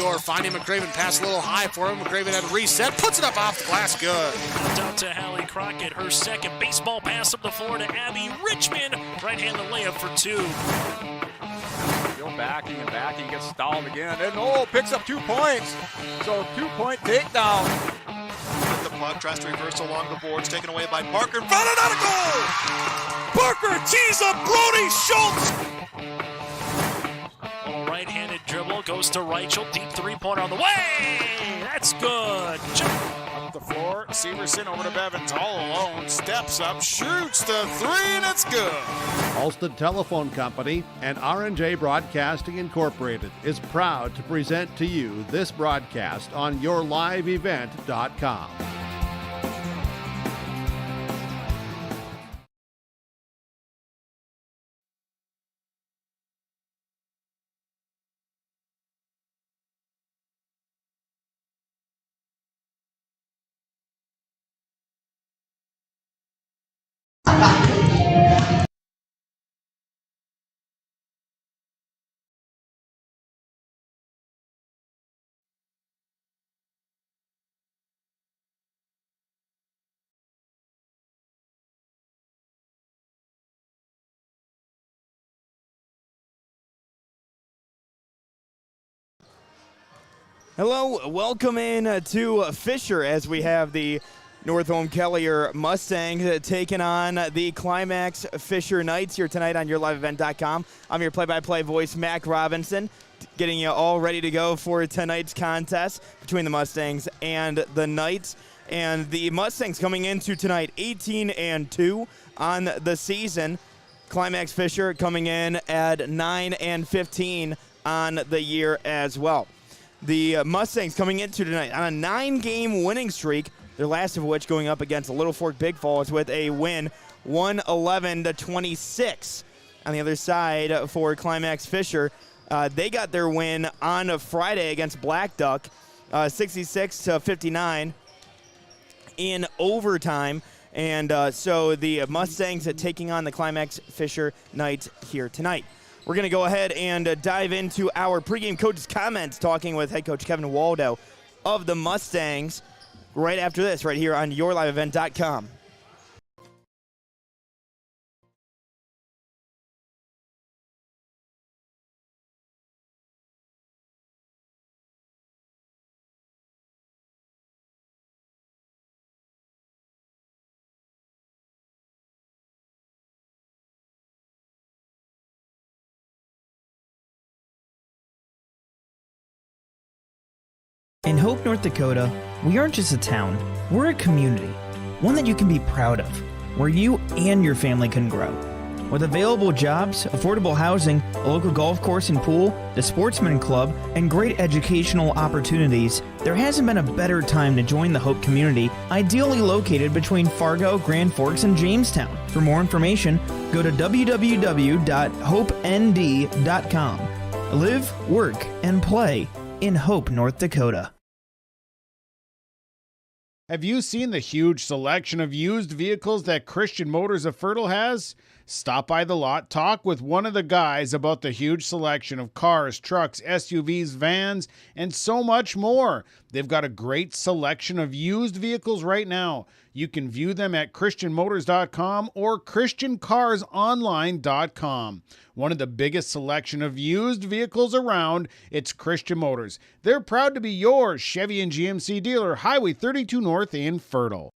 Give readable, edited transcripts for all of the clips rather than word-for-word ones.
score. Finding McCraven, pass a little high for him. McCraven at a reset, puts it up off the glass, good. Down to Hallie Crockett, her second baseball pass up the floor to Abby Richmond. Right-handed layup for 2. Go backing and backing, gets stalled again, and picks up 2 points. So 2-point takedown. With the puck, tries to reverse along the boards, taken away by Parker. Found another goal! Parker tees up Brody Schultz! Little right-handed dribble, goes to Reichel, deep three-pointer on the way! That's good. Up the floor, Severson over to Bevins, all alone, steps up, shoots the 3, and it's good. Ulster Telephone Company and R&J Broadcasting Incorporated is proud to present to you this broadcast on yourliveevent.com. Hello, welcome in to Fisher as we have the Northome Kelliher Mustangs taking on the Climax-Fisher Knights here tonight on yourliveevent.com. I'm your play-by-play voice, Mac Robinson, getting you all ready to go for tonight's contest between the Mustangs and the Knights. And the Mustangs coming into tonight 18-2 on the season. Climax-Fisher coming in at 9-15 on the year as well. The Mustangs coming into tonight on a 9-game winning streak, their last of which going up against Little Fork Big Falls with a win 111-26. On the other side for Climax-Fisher, they got their win on Friday against Black Duck, 66-59 in overtime. And so the Mustangs are taking on the Climax-Fisher Knights here tonight. We're going to go ahead and dive into our pregame coach's comments, talking with head coach Kevin Waldo of the Mustangs right after this, right here on yourliveevent.com. In Hope, North Dakota, we aren't just a town, we're a community, one that you can be proud of, where you and your family can grow. With available jobs, affordable housing, a local golf course and pool, the Sportsman Club, and great educational opportunities, there hasn't been a better time to join the Hope community, ideally located between Fargo, Grand Forks, and Jamestown. For more information, go to www.hopend.com. Live, work, and play in Hope, North Dakota. Have you seen the huge selection of used vehicles that Christian Motors of Fertile has? Stop by the lot, talk with one of the guys about the huge selection of cars, trucks, SUVs, vans, and so much more. They've got a great selection of used vehicles right now. You can view them at christianmotors.com or christiancarsonline.com. One of the biggest selection of used vehicles around, it's Christian Motors. They're proud to be your Chevy and GMC dealer, Highway 32 North in Fertile.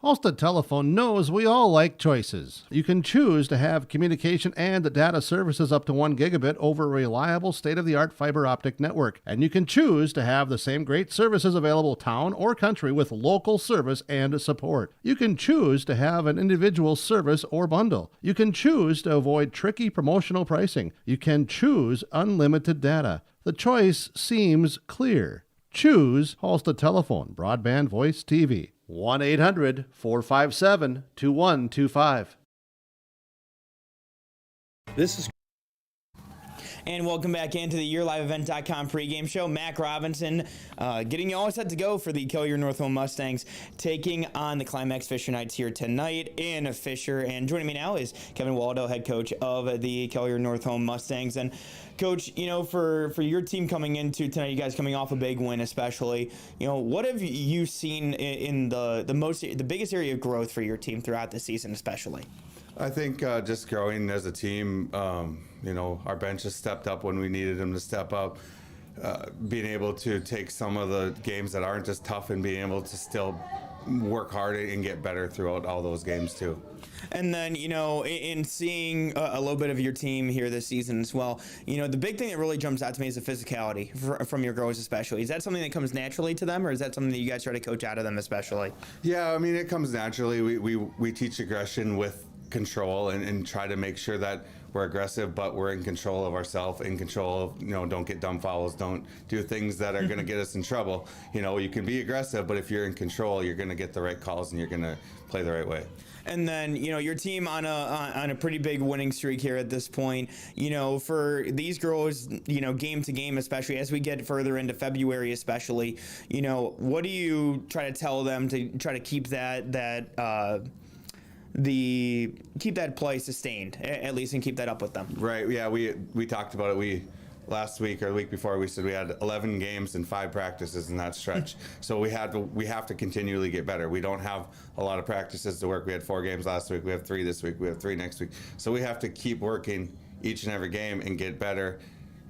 Ulster Telephone knows we all like choices. You can choose to have communication and data services up to 1 gigabit over a reliable state-of-the-art fiber optic network. And you can choose to have the same great services available town or country with local service and support. You can choose to have an individual service or bundle. You can choose to avoid tricky promotional pricing. You can choose unlimited data. The choice seems clear. Choose Ulster Telephone, broadband voice TV. 1-800-457-2125. This is And welcome back into the YourLiveEvent.com pregame show. Mac Robinson getting you all set to go for the Kelliher Northome Mustangs taking on the Climax-Fisher Knights here tonight in Fisher. And joining me now is Kevin Waldo, head coach of the Kelliher Northome Mustangs. And Coach, you know, for your team coming into tonight, you guys coming off a big win especially, you know, what have you seen in the biggest area of growth for your team throughout the season especially? I think just growing as a team, you know, our bench has stepped up when we needed them to step up. Being able to take some of the games that aren't as tough and being able to still work hard and get better throughout all those games too. And then, you know, in seeing a little bit of your team here this season as well, you know, the big thing that really jumps out to me is the physicality from your girls especially. Is that something that comes naturally to them, or is that something that you guys try to coach out of them especially? Yeah, I mean, it comes naturally. We teach aggression with control and try to make sure that we're aggressive, but we're in control of ourselves, in control of, you know, don't get dumb fouls, don't do things that are going to get us in trouble. You know, you can be aggressive, but if you're in control, you're going to get the right calls and you're going to play the right way. And then, you know, your team on a pretty big winning streak here at this point. You know, for these girls, you know, game to game, especially as we get further into February, especially, you know, what do you try to tell them to try to keep keep that play sustained at least and keep that up with them? Right. Yeah. We talked about it. Last week or the week before, we said we had 11 games and 5 practices in that stretch. So we have to continually get better. We don't have a lot of practices to work. We had 4 games last week. We have 3 this week. We have 3 next week. So we have to keep working each and every game and get better.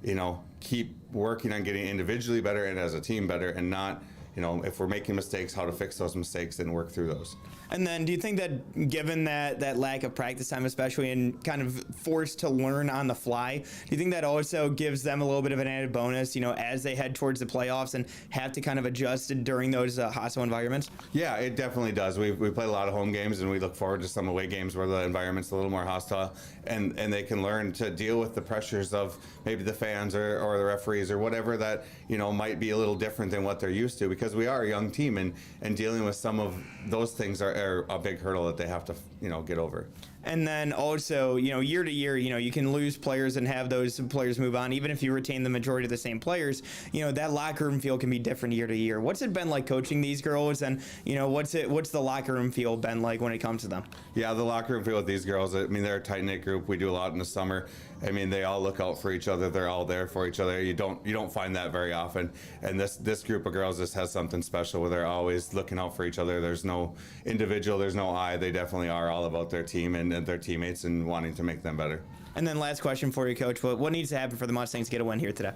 You know, keep working on getting individually better and as a team better, and not, you know, if we're making mistakes, how to fix those mistakes and work through those. And then do you think that given that lack of practice time, especially, and kind of forced to learn on the fly, do you think that also gives them a little bit of an added bonus, you know, as they head towards the playoffs and have to kind of adjust during those hostile environments? Yeah, it definitely does. We play a lot of home games, and we look forward to some away games where the environment's a little more hostile, and they can learn to deal with the pressures of maybe the fans or the referees or whatever that, you know, might be a little different than what they're used to, because we are a young team, and dealing with some of those things are a big hurdle that they have to, you know, get over. And then also, you know, year to year, you know, you can lose players and have those players move on. Even if you retain the majority of the same players, you know, that locker room feel can be different year to year. What's it been like coaching these girls, and, you know, what's the locker room feel been like when it comes to them? Yeah, the locker room feel with these girls, I mean, they're a tight-knit group. We do a lot in the summer. I mean, they all look out for each other. They're all there for each other. You don't find that very often. And this group of girls just has something special where they're always looking out for each other. There's no individual, there's no I. They definitely are all about their team and their teammates and wanting to make them better. And then last question for you, Coach. What needs to happen for the Mustangs to get a win here today?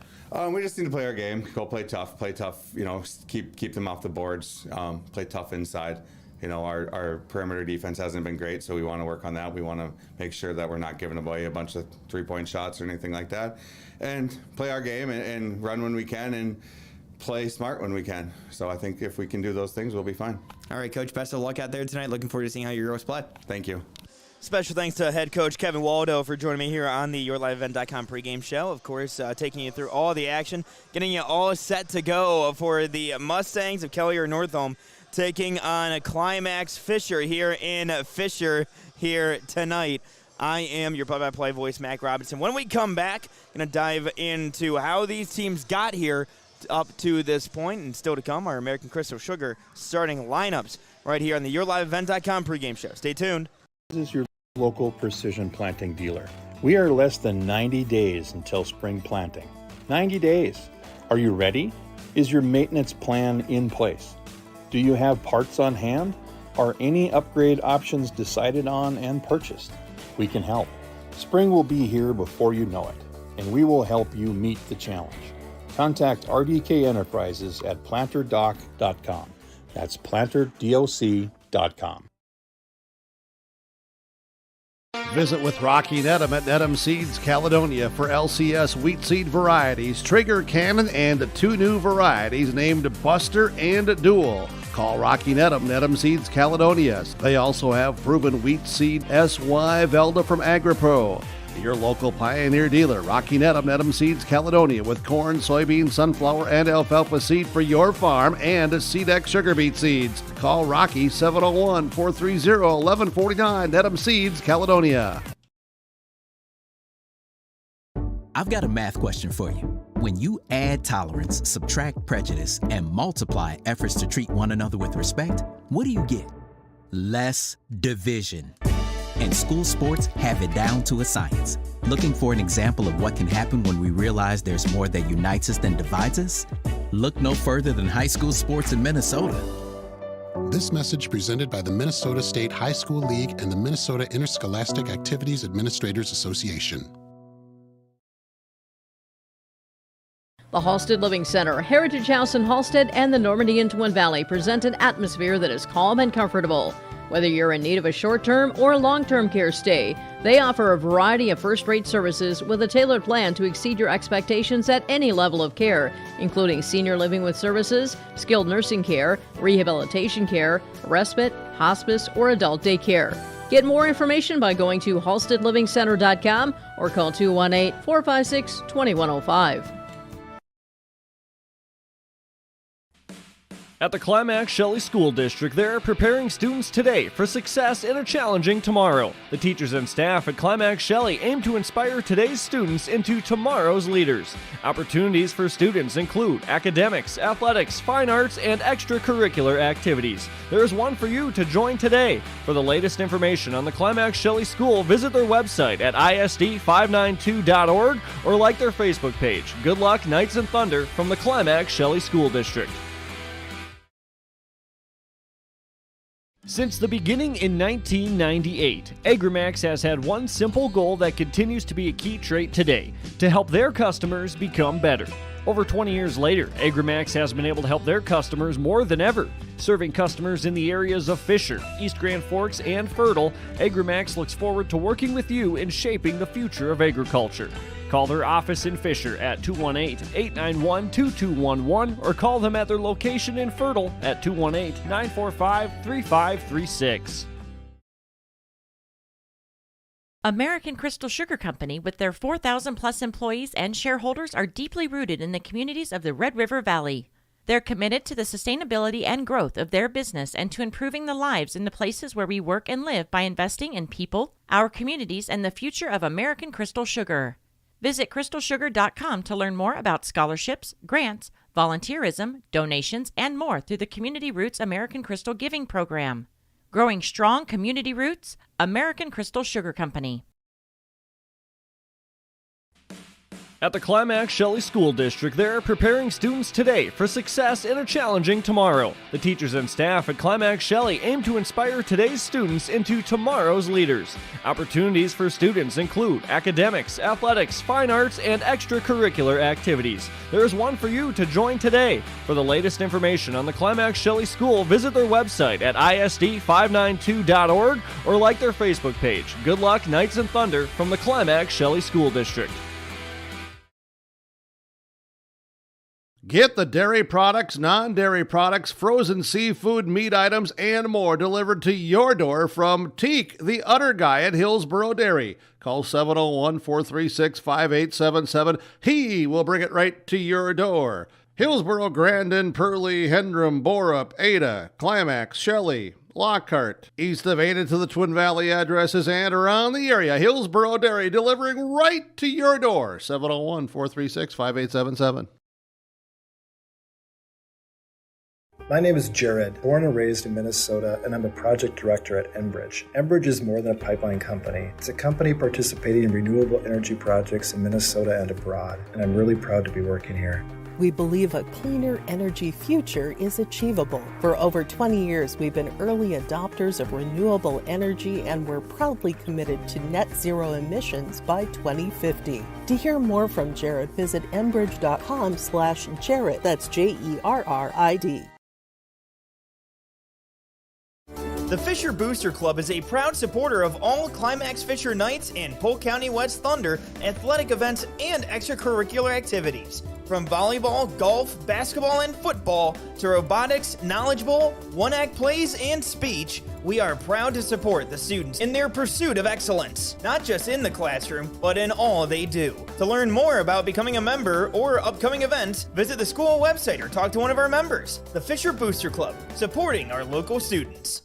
We just need to play our game, go play tough, you know, keep them off the boards, play tough inside. You know, our perimeter defense hasn't been great, so we want to work on that. We want to make sure that we're not giving away a bunch of three-point shots or anything like that, and play our game and run when we can and play smart when we can. So I think if we can do those things, we'll be fine. All right, Coach, best of luck out there tonight. Looking forward to seeing how your girls play. Thank you. Special thanks to head coach Kevin Waldo for joining me here on the YourLiveEvent.com pregame show. Of course, taking you through all the action, getting you all set to go for the Mustangs of Kelliher Northome taking on a Climax-Fisher here in Fisher here tonight. I am your play-by-play voice, Mac Robinson. When we come back, going to dive into how these teams got here up to this point, and still to come, our American Crystal Sugar starting lineups right here on the YourLiveEvent.com pregame show. Stay tuned. This is your local precision planting dealer. We are less than 90 days until spring planting. 90 days. Are you ready? Is your maintenance plan in place? Do you have parts on hand? Are any upgrade options decided on and purchased? We can help. Spring will be here before you know it, and we will help you meet the challenge. Contact RDK Enterprises at planterdoc.com. That's planterdoc.com. Visit with Rocky Nedham at Nedham Seeds Caledonia for LCS wheat seed varieties, Trigger Cannon, and 2 new varieties named Buster and Dual. Call Rocky Nedham, Nedham Seeds Caledonia. They also have proven wheat seed SY Velda from AgriPro. Your local Pioneer dealer, Rocky Nedham, Nedham Seeds Caledonia, with corn, soybean, sunflower, and alfalfa seed for your farm, and Seedex sugar beet seeds. Call Rocky 701-430-1149, Nedham Seeds Caledonia. I've got a math question for you. When you add tolerance, subtract prejudice, and multiply efforts to treat one another with respect, what do you get? Less division. And school sports have it down to a science. Looking for an example of what can happen when we realize there's more that unites us than divides us? Look no further than high school sports in Minnesota. This message presented by the Minnesota State High School League and the Minnesota Interscholastic Activities Administrators Association. The Halstead Living Center, Heritage House in Halstead, and the Normandy in Twin Valley present an atmosphere that is calm and comfortable. Whether you're in need of a short-term or long-term care stay, they offer a variety of first-rate services with a tailored plan to exceed your expectations at any level of care, including senior living with services, skilled nursing care, rehabilitation care, respite, hospice, or adult daycare. Get more information by going to halsteadlivingcenter.com or call 218-456-2105. At the Climax-Shelley School District, they're preparing students today for success in a challenging tomorrow. The teachers and staff at Climax-Shelley aim to inspire today's students into tomorrow's leaders. Opportunities for students include academics, athletics, fine arts, and extracurricular activities. There's one for you to join today. For the latest information on the Climax-Shelley School, visit their website at isd592.org or like their Facebook page. Good luck, Knights and Thunder, from the Climax-Shelley School District. Since the beginning in 1998, Agramax has had one simple goal that continues to be a key trait today: to help their customers become better. Over 20 years later, Agramax has been able to help their customers more than ever. Serving customers in the areas of Fisher, East Grand Forks, and Fertile, Agramax looks forward to working with you in shaping the future of agriculture. Call their office in Fisher at 218-891-2211 or call them at their location in Fertile at 218-945-3536. American Crystal Sugar Company, with their 4,000-plus employees and shareholders, are deeply rooted in the communities of the Red River Valley. They're committed to the sustainability and growth of their business and to improving the lives in the places where we work and live by investing in people, our communities, and the future of American Crystal Sugar. Visit crystalsugar.com to learn more about scholarships, grants, volunteerism, donations, and more through the Community Roots American Crystal Giving Program. Growing strong community roots, American Crystal Sugar Company. At the Climax-Shelley School District, they're preparing students today for success in a challenging tomorrow. The teachers and staff at Climax-Shelley aim to inspire today's students into tomorrow's leaders. Opportunities for students include academics, athletics, fine arts, and extracurricular activities. There's one for you to join today. For the latest information on the Climax-Shelley School, visit their website at isd592.org or like their Facebook page. Good luck, Knights and Thunder, from the Climax-Shelley School District. Get the dairy products, non-dairy products, frozen seafood, meat items, and more delivered to your door from Teak, the Udder Guy at Hillsboro Dairy. Call 701-436-5877. He will bring it right to your door. Hillsboro, Grandin, Pearlie, Hendrum, Borup, Ada, Climax, Shelley, Lockhart, east of Ada to the Twin Valley addresses, and around the area. Hillsboro Dairy delivering right to your door. 701-436-5877. My name is Jared, born and raised in Minnesota, and I'm a project director at Enbridge. Enbridge is more than a pipeline company. It's a company participating in renewable energy projects in Minnesota and abroad, and I'm really proud to be working here. We believe a cleaner energy future is achievable. For over 20 years, we've been early adopters of renewable energy, and we're proudly committed to net zero emissions by 2050. To hear more from Jared, visit enbridge.com/Jared. That's JERRID. The Fisher Booster Club is a proud supporter of all Climax-Fisher Knights and Polk County West Thunder athletic events and extracurricular activities. From volleyball, golf, basketball, and football to robotics, knowledge bowl, one-act plays, and speech, we are proud to support the students in their pursuit of excellence, not just in the classroom, but in all they do. To learn more about becoming a member or upcoming events, visit the school website or talk to one of our members. The Fisher Booster Club, supporting our local students.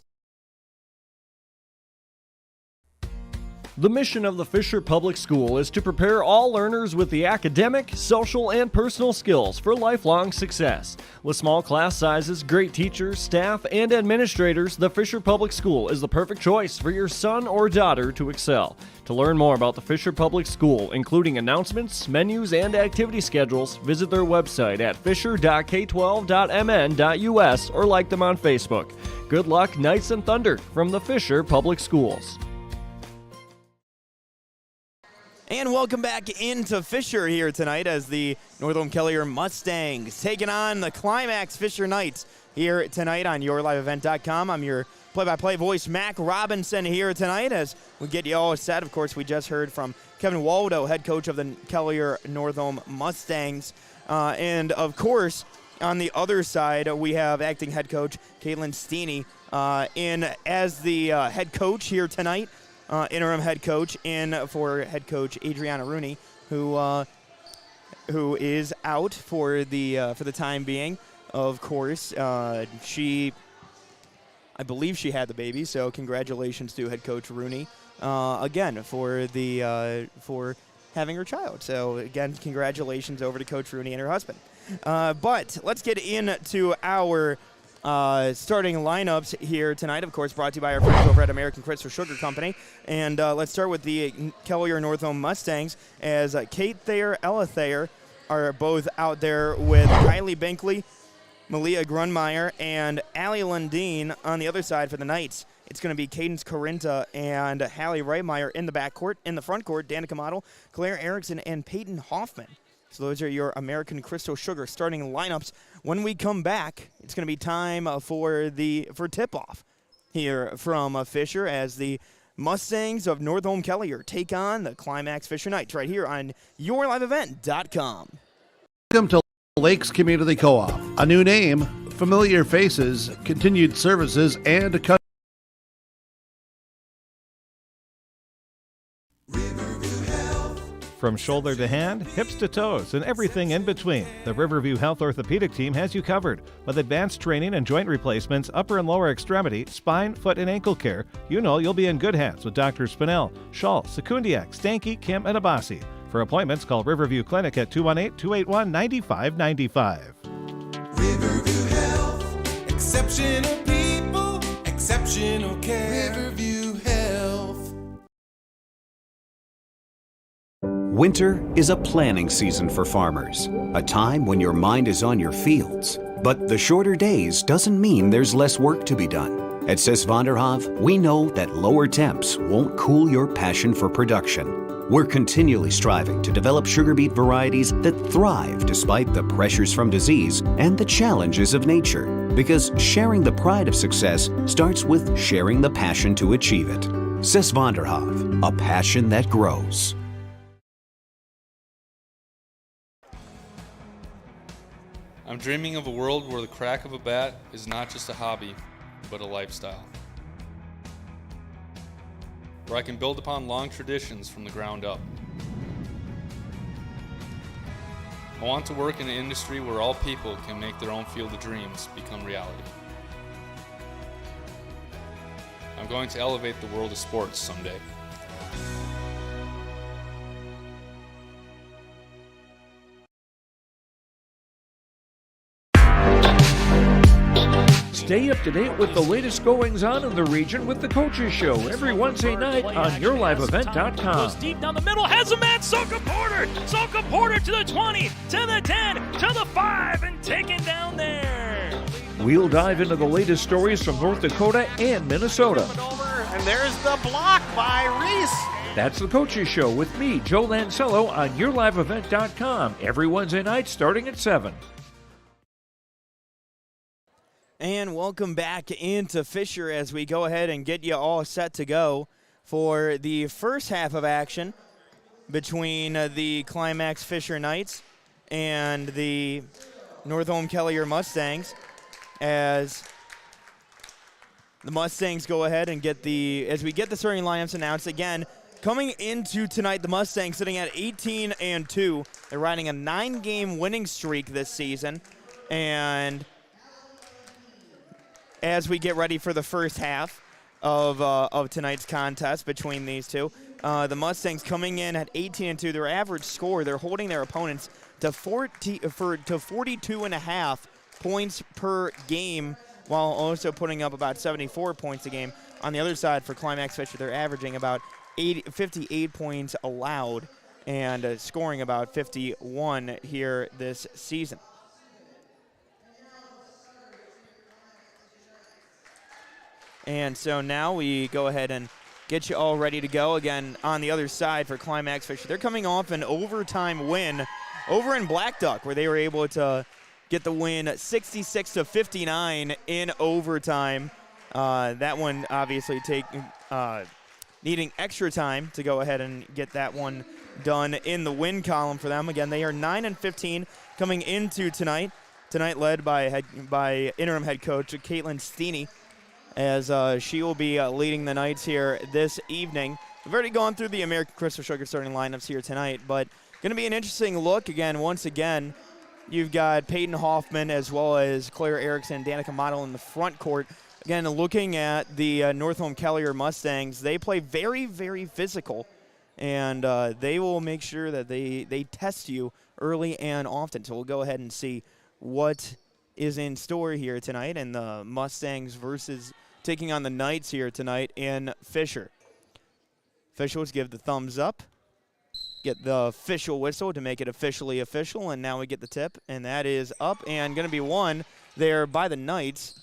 The mission of the Fisher Public School is to prepare all learners with the academic, social, and personal skills for lifelong success. With small class sizes, great teachers, staff, and administrators, the Fisher Public School is the perfect choice for your son or daughter to excel. To learn more about the Fisher Public School, including announcements, menus, and activity schedules, visit their website at fisher.k12.mn.us or like them on Facebook. Good luck, Knights and Thunder, from the Fisher Public Schools. And welcome back into Fisher here tonight as the Northome Kelliher Mustangs taking on the Climax-Fisher Knights here tonight on YourLiveEvent.com. I'm your play-by-play voice, Mac Robinson, here tonight as we get you all set. Of course, we just heard from Kevin Waldo, head coach of the Kelliher Northome Mustangs. And, of course, on the other side, we have acting head coach Caitlin Steeney in as the head coach here tonight. Interim head coach in for head coach Adriana Rooney, who is out for the time being. Of course, I believe she had the baby, so congratulations to head coach Rooney again for having her child. So again, congratulations over to Coach Rooney and her husband. But let's get into our starting lineups here tonight, of course, brought to you by our friends over at American Crystal Sugar Company. And let's start with the Kelliher Northome Mustangs, as Kate Thayer, Ella Thayer are both out there with Kylie Binkley, Malia Grunmeyer, and Allie Lundeen on the other side for the Knights. It's going to be Cadence Corinta and Hallie Reitmeyer in the backcourt. In the front court, Danica Model, Claire Erickson, and Peyton Hoffman. So those are your American Crystal Sugar starting lineups. When we come back, it's going to be time for tip-off here from Fisher as the Mustangs of Northome Kelliher take on the Climax-Fisher Knights right here on YourLiveEvent.com. Welcome to Lakes Community Co-op. A new name, familiar faces, continued services, and a cut. From shoulder to hand, hips to toes, and everything in between, the Riverview Health Orthopedic Team has you covered. With advanced training and joint replacements, upper and lower extremity, spine, foot, and ankle care, you know you'll be in good hands with Drs. Spinell, Schall, Sekundiak, Stanky, Kim, and Abasi. For appointments, call Riverview Clinic at 218-281-9595. Riverview Health, exceptional people, exceptional care. Riverview Health. Winter is a planning season for farmers, a time when your mind is on your fields. But the shorter days doesn't mean there's less work to be done. At Sis van der Haaf, we know that lower temps won't cool your passion for production. We're continually striving to develop sugar beet varieties that thrive despite the pressures from disease and the challenges of nature. Because sharing the pride of success starts with sharing the passion to achieve it. Sis van der Haaf, a passion that grows. I'm dreaming of a world where the crack of a bat is not just a hobby, but a lifestyle. Where I can build upon long traditions from the ground up. I want to work in an industry where all people can make their own field of dreams become reality. I'm going to elevate the world of sports someday. Stay up to date with the latest goings-on in the region with the Coaches Show every Wednesday night on YourLiveEvent.com. Goes deep down the middle, has a man, Soka Porter! Soka Porter to the 20, to the 10, to the 5, and taken down there. We'll dive into the latest stories from North Dakota and Minnesota. And there's the block by Reese. That's the Coaches Show with me, Joe Lancello, on YourLiveEvent.com every Wednesday night starting at 7. And welcome back into Fisher as we go ahead and get you all set to go for the first half of action between the Climax-Fisher Knights and the Northome Kelliher Mustangs, as the Mustangs go ahead and as we get the starting lineups announced again. Coming into tonight, the Mustangs sitting at 18-2. They're riding a 9-game winning streak this season, and as we get ready for the first half of tonight's contest between these two. the Mustangs coming in at 18-2. Their average score, they're holding their opponents to 42.5 points per game, while also putting up about 74 points a game. On the other side, for Climax-Fisher, they're averaging about 58 points allowed and scoring about 51 here this season. And so now we go ahead and get you all ready to go. Again, on the other side for Climax-Fisher, they're coming off an overtime win over in Black Duck, where they were able to get the win 66-59 in overtime. That one obviously needing extra time to go ahead and get that one done in the win column for them. Again, they are 9-15 coming into tonight. Tonight led by interim head coach Caitlin Steeney, as she will be leading the Knights here this evening. We've already gone through the American Crystal Sugar starting lineups here tonight, but going to be an interesting look again. Once again, you've got Peyton Hoffman as well as Claire Erickson, Danica Model in the front court. Again, looking at the Northome Kelliher Mustangs, they play very, very physical, and they will make sure that they test you early and often. So we'll go ahead and see what is in store here tonight, and the Mustangs versus taking on the Knights here tonight in Fisher. Officials give the thumbs up, get the official whistle to make it officially official, and now we get the tip, and that is up and going to be won there by the Knights,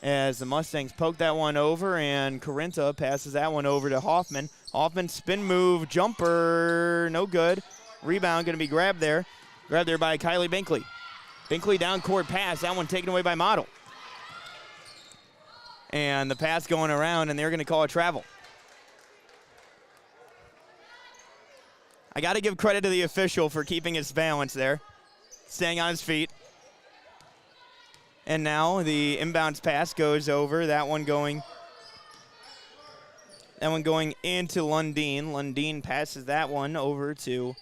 as the Mustangs poke that one over, and Corinta passes that one over to Hoffman. Hoffman spin move, jumper, no good. Rebound going to be grabbed there by Kylie Binkley. Binkley down court pass, that one taken away by Model. And the pass going around, and they're going to call a travel. I got to give credit to the official for keeping his balance there, staying on his feet. And now the inbounds pass goes over, that one going into Lundeen. Lundeen passes that one over to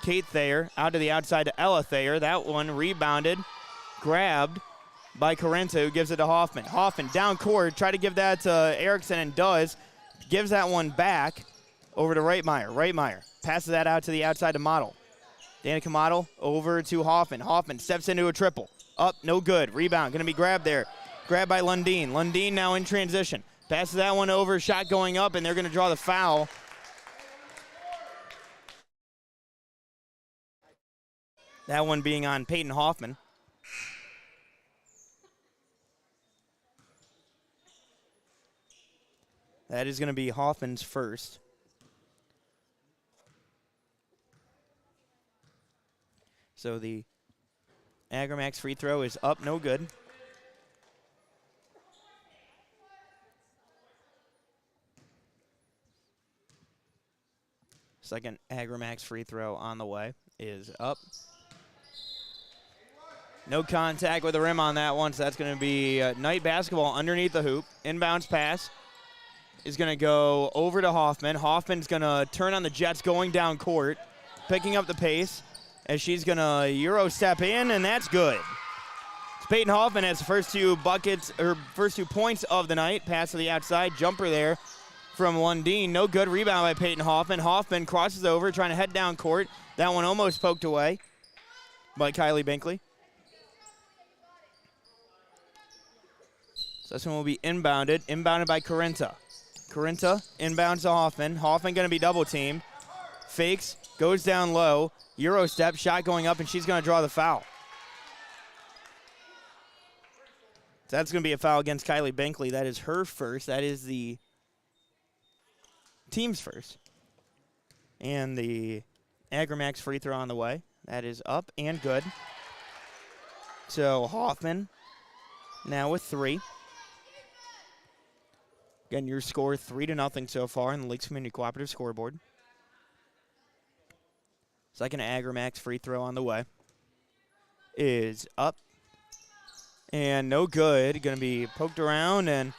Kate Thayer, out to the outside to Ella Thayer. That one rebounded, grabbed by Corinta, who gives it to Hoffman. Hoffman down court, try to give that to Erickson, and does. Gives that one back over to Reitmeyer. Reitmeyer passes that out to the outside to Model. Danica Model over to Hoffman. Hoffman steps into a triple. Up, no good. Rebound, going to be grabbed there. Grabbed by Lundeen. Lundeen now in transition. Passes that one over, shot going up, and they're going to draw the foul. That one being on Peyton Hoffman. That is going to be Hoffman's first. So the Agramax free throw is up, no good. Second Agramax free throw on the way is up. No contact with the rim on that one, so that's going to be Knight basketball underneath the hoop. Inbounds pass is going to go over to Hoffman. Hoffman's going to turn on the Jets going down court, picking up the pace as she's going to Euro step in, and that's good. So Peyton Hoffman has the first two points of the night. Pass to the outside, jumper there from Lundeen. No good. Rebound by Peyton Hoffman. Hoffman crosses over, trying to head down court. That one almost poked away by Kylie Binkley. So this one will be inbounded by Corinta. Corinta inbounds to Hoffman. Hoffman going to be double teamed. Fakes, goes down low. Euro step, shot going up, and she's going to draw the foul. So that's going to be a foul against Kylie Binkley. That is her first. That is the team's first. And the Agramax free throw on the way. That is up and good. So Hoffman now with 3. Again, your score 3-0 so far in the Lakes Community Cooperative scoreboard. Second Agramax free throw on the way is up and no good. Going to be poked around and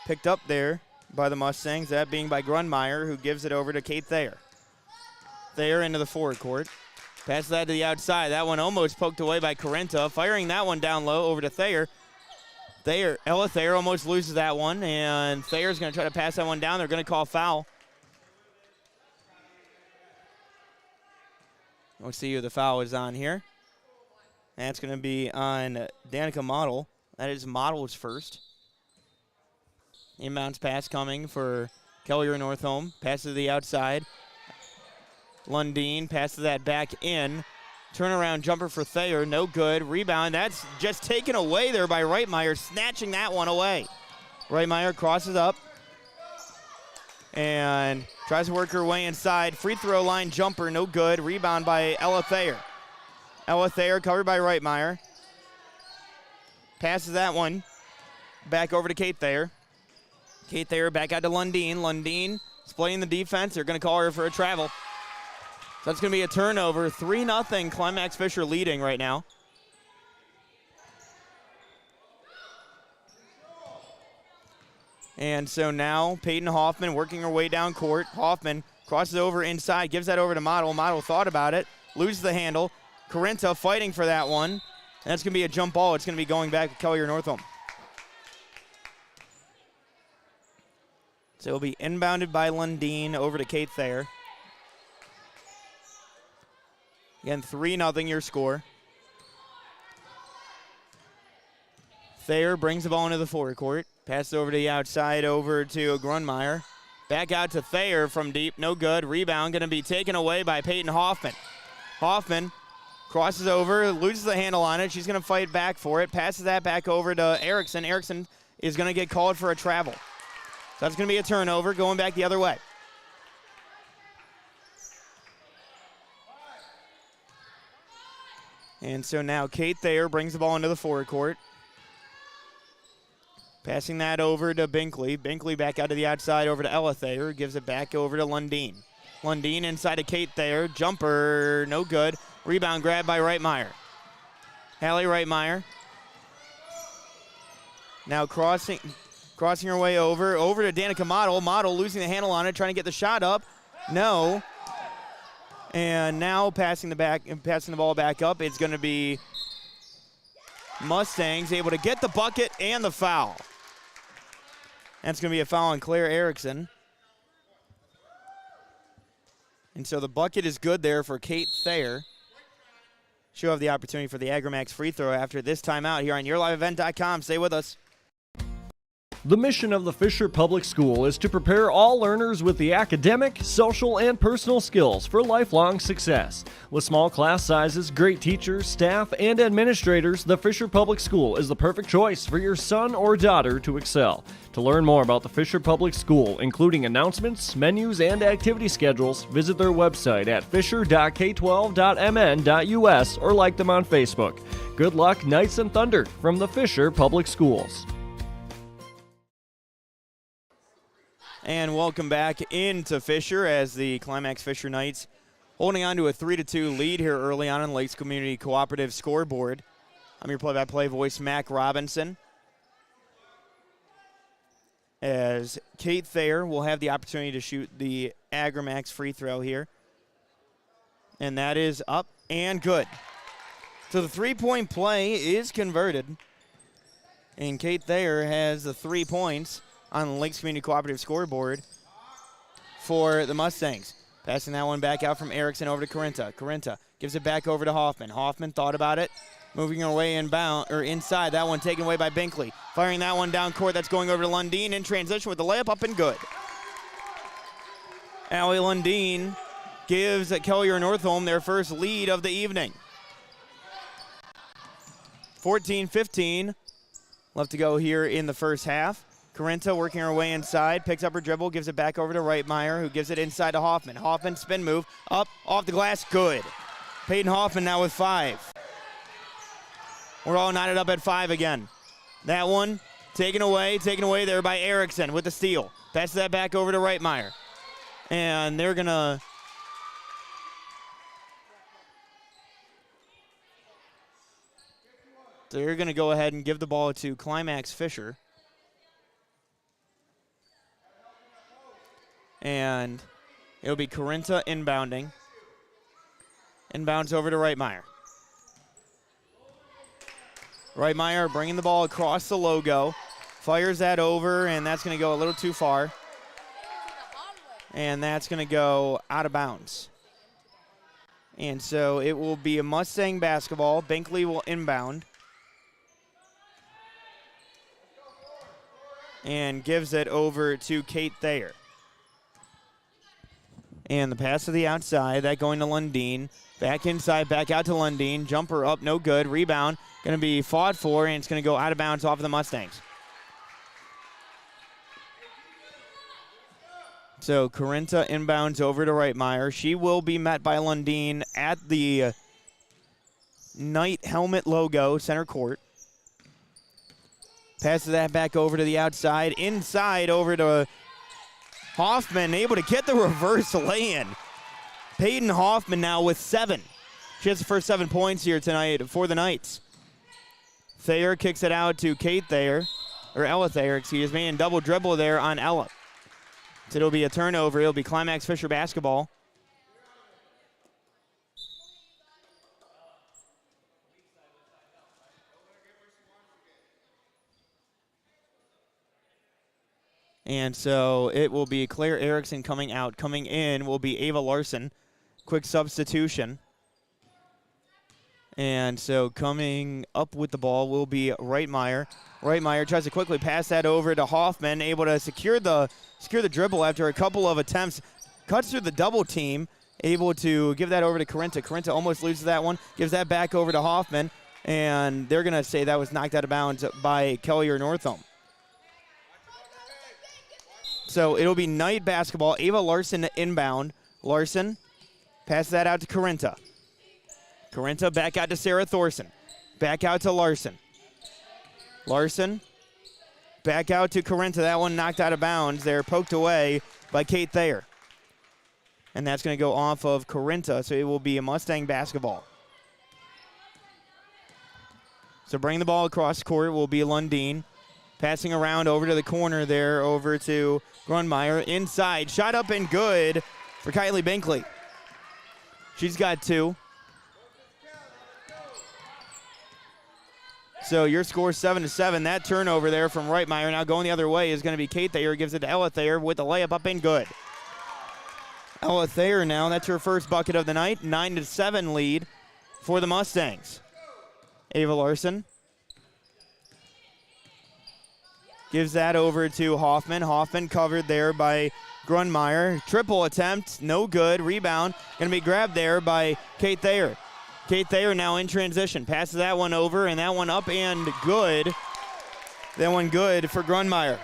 picked up there by the Mustangs, that being by Grunmeyer, who gives it over to Kate Thayer. Thayer into the forward court. Pass that to the outside. That one almost poked away by Corinta. Firing that one down low over to Thayer. Ella Thayer almost loses that one, and Thayer's going to try to pass that one down. They're going to call foul. We'll see who the foul is on here. That's going to be on Danica Model. That is Model's first. Inbounds pass coming for Kelliher Northome. Pass to the outside. Lundeen passes that back in. Turnaround jumper for Thayer. No good. Rebound. That's just taken away there by Reitmeyer, snatching that one away. Reitmeyer crosses up and tries to work her way inside. Free throw line jumper. No good. Rebound by Ella Thayer. Ella Thayer covered by Reitmeyer. Passes that one back over to Kate Thayer. Kate Thayer back out to Lundeen. Lundeen splitting the defense. They're going to call her for a travel. So that's going to be a turnover. 3-0 Climax-Fisher leading right now. And so now Peyton Hoffman working her way down court. Hoffman crosses over inside, gives that over to Model. Model thought about it, loses the handle. Corinta fighting for that one. And that's going to be a jump ball. It's going to be going back to Kelliher Northome. So it'll be inbounded by Lundeen over to Kate Thayer. Again, 3-0 your score. Thayer brings the ball into the forecourt. Passes over to the outside, over to Grunmeyer. Back out to Thayer from deep, no good. Rebound going to be taken away by Peyton Hoffman. Hoffman crosses over, loses the handle on it. She's going to fight back for it. Passes that back over to Erickson. Erickson is going to get called for a travel. So that's going to be a turnover going back the other way. And so now Kate Thayer brings the ball into the forecourt. Passing that over to Binkley. Binkley back out to the outside over to Ella Thayer. Gives it back over to Lundeen. Lundeen inside to Kate Thayer. Jumper, no good. Rebound grab by Reitmeyer. Hallie Reitmeyer. Now crossing her way over to Danica Model. Model losing the handle on it, trying to get the shot up. No. And now passing the ball back up. It's going to be Mustangs able to get the bucket and the foul. That's going to be a foul on Claire Erickson. And so the bucket is good there for Kate Thayer. She'll have the opportunity for the Agrimax free throw after this timeout here on YourLiveEvent.com. Stay with us. The mission of the Fisher Public School is to prepare all learners with the academic, social, and personal skills for lifelong success. With small class sizes, great teachers, staff, and administrators, the Fisher Public School is the perfect choice for your son or daughter to excel. To learn more about the Fisher Public School, including announcements, menus, and activity schedules, visit their website at fisher.k12.mn.us or like them on Facebook. Good luck, Knights and Thunder, from the Fisher Public Schools. And welcome back into Fisher as the Climax-Fisher Knights holding on to a 3-2 lead here early on the Lakes Community Cooperative scoreboard. I'm your play-by-play voice, Mac Robinson. As Kate Thayer will have the opportunity to shoot the Agrimax free throw here. And that is up and good. So the three-point play is converted. And Kate Thayer has the 3 points on the Lakes Community Cooperative scoreboard for the Mustangs. Passing that one back out from Erickson over to Corinta. Corinta gives it back over to Hoffman. Hoffman thought about it, moving her way inbound or inside. That one taken away by Binkley. Firing that one down court. That's going over to Lundeen in transition with the layup up and good. Allie Lundeen gives Kelliher Northome their first lead of the evening. 14-15 left to go here in the first half. Corinta working her way inside, picks up her dribble, gives it back over to Reitmeyer, who gives it inside to Hoffman. Hoffman, spin move, up, off the glass, good. Peyton Hoffman now with 5. We're all knotted up at 5 again. That one taken away there by Erickson with the steal. Passes that back over to Reitmeyer. And they're going to go ahead and give the ball to Climax-Fisher. And it'll be Corinta inbounding. Inbounds over to Reitmeyer. Reitmeyer bringing the ball across the logo. Fires that over, and that's going to go a little too far. And that's going to go out of bounds. And so it will be a Mustang basketball. Binkley will inbound. And gives it over to Kate Thayer. And the pass to the outside, that going to Lundeen. Back inside, back out to Lundeen. Jumper up, no good. Rebound, going to be fought for, and it's going to go out of bounds off of the Mustangs. So Corinta inbounds over to Reitmeyer. She will be met by Lundeen at the Knight helmet logo, center court. Passes that back over to the outside. Inside over to Hoffman, able to get the reverse lay-in. Peyton Hoffman now with 7. She has the first 7 points here tonight for the Knights. Thayer kicks it out to Kate Thayer, or Ella Thayer, excuse me, and double dribble there on Ella. So it'll be a turnover. It'll be Climax-Fisher basketball. And so it will be Claire Erickson coming out. Coming in will be Ava Larson. Quick substitution. And so coming up with the ball will be Reitmeyer. Reitmeyer tries to quickly pass that over to Hoffman, able to secure the dribble after a couple of attempts. Cuts through the double team, able to give that over to Corinta. Corinta almost loses that one, gives that back over to Hoffman, and they're going to say that was knocked out of bounds by Kelliher Northome. So it'll be Knight basketball. Ava Larson inbound. Larson passes that out to Corinta. Corinta back out to Sarah Thorson. Back out to Larson. Larson back out to Corinta. That one knocked out of bounds. They're poked away by Kate Thayer. And that's going to go off of Corinta, so it will be a Mustang basketball. So bring the ball across court will be Lundeen. Passing around over to the corner there, over to Grunmeyer. Inside, shot up and good for Kylie Binkley. She's got 2. So your score 7-7. That turnover there from Reitmeyer. Now going the other way is going to be Kate Thayer. Gives it to Ella Thayer with the layup up and good. Ella Thayer now, that's her first bucket of the night. 9-7 lead for the Mustangs. Ava Larson gives that over to Hoffman. Hoffman covered there by Grunmeyer. Triple attempt, no good. Rebound, going to be grabbed there by Kate Thayer. Kate Thayer now in transition. Passes that one over, and that one up and good. That one good for Grunmeyer.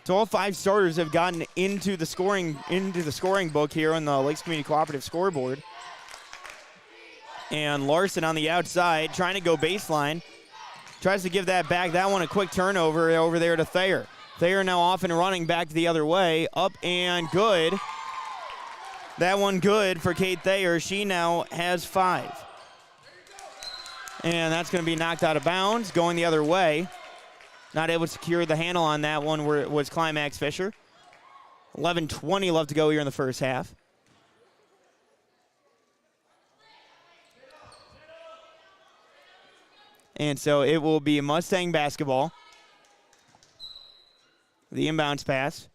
So all 5 starters have gotten into the scoring book here on the Lakes Community Cooperative scoreboard. And Larson on the outside trying to go baseline. Tries to give that back. That one a quick turnover over there to Thayer. Thayer now off and running back the other way. Up and good. That one good for Kate Thayer. She now has 5. And that's going to be knocked out of bounds. Going the other way. Not able to secure the handle on that one where it was Climax-Fisher. 11:20 left to go here in the first half. And so it will be Mustang basketball. The inbounds pass.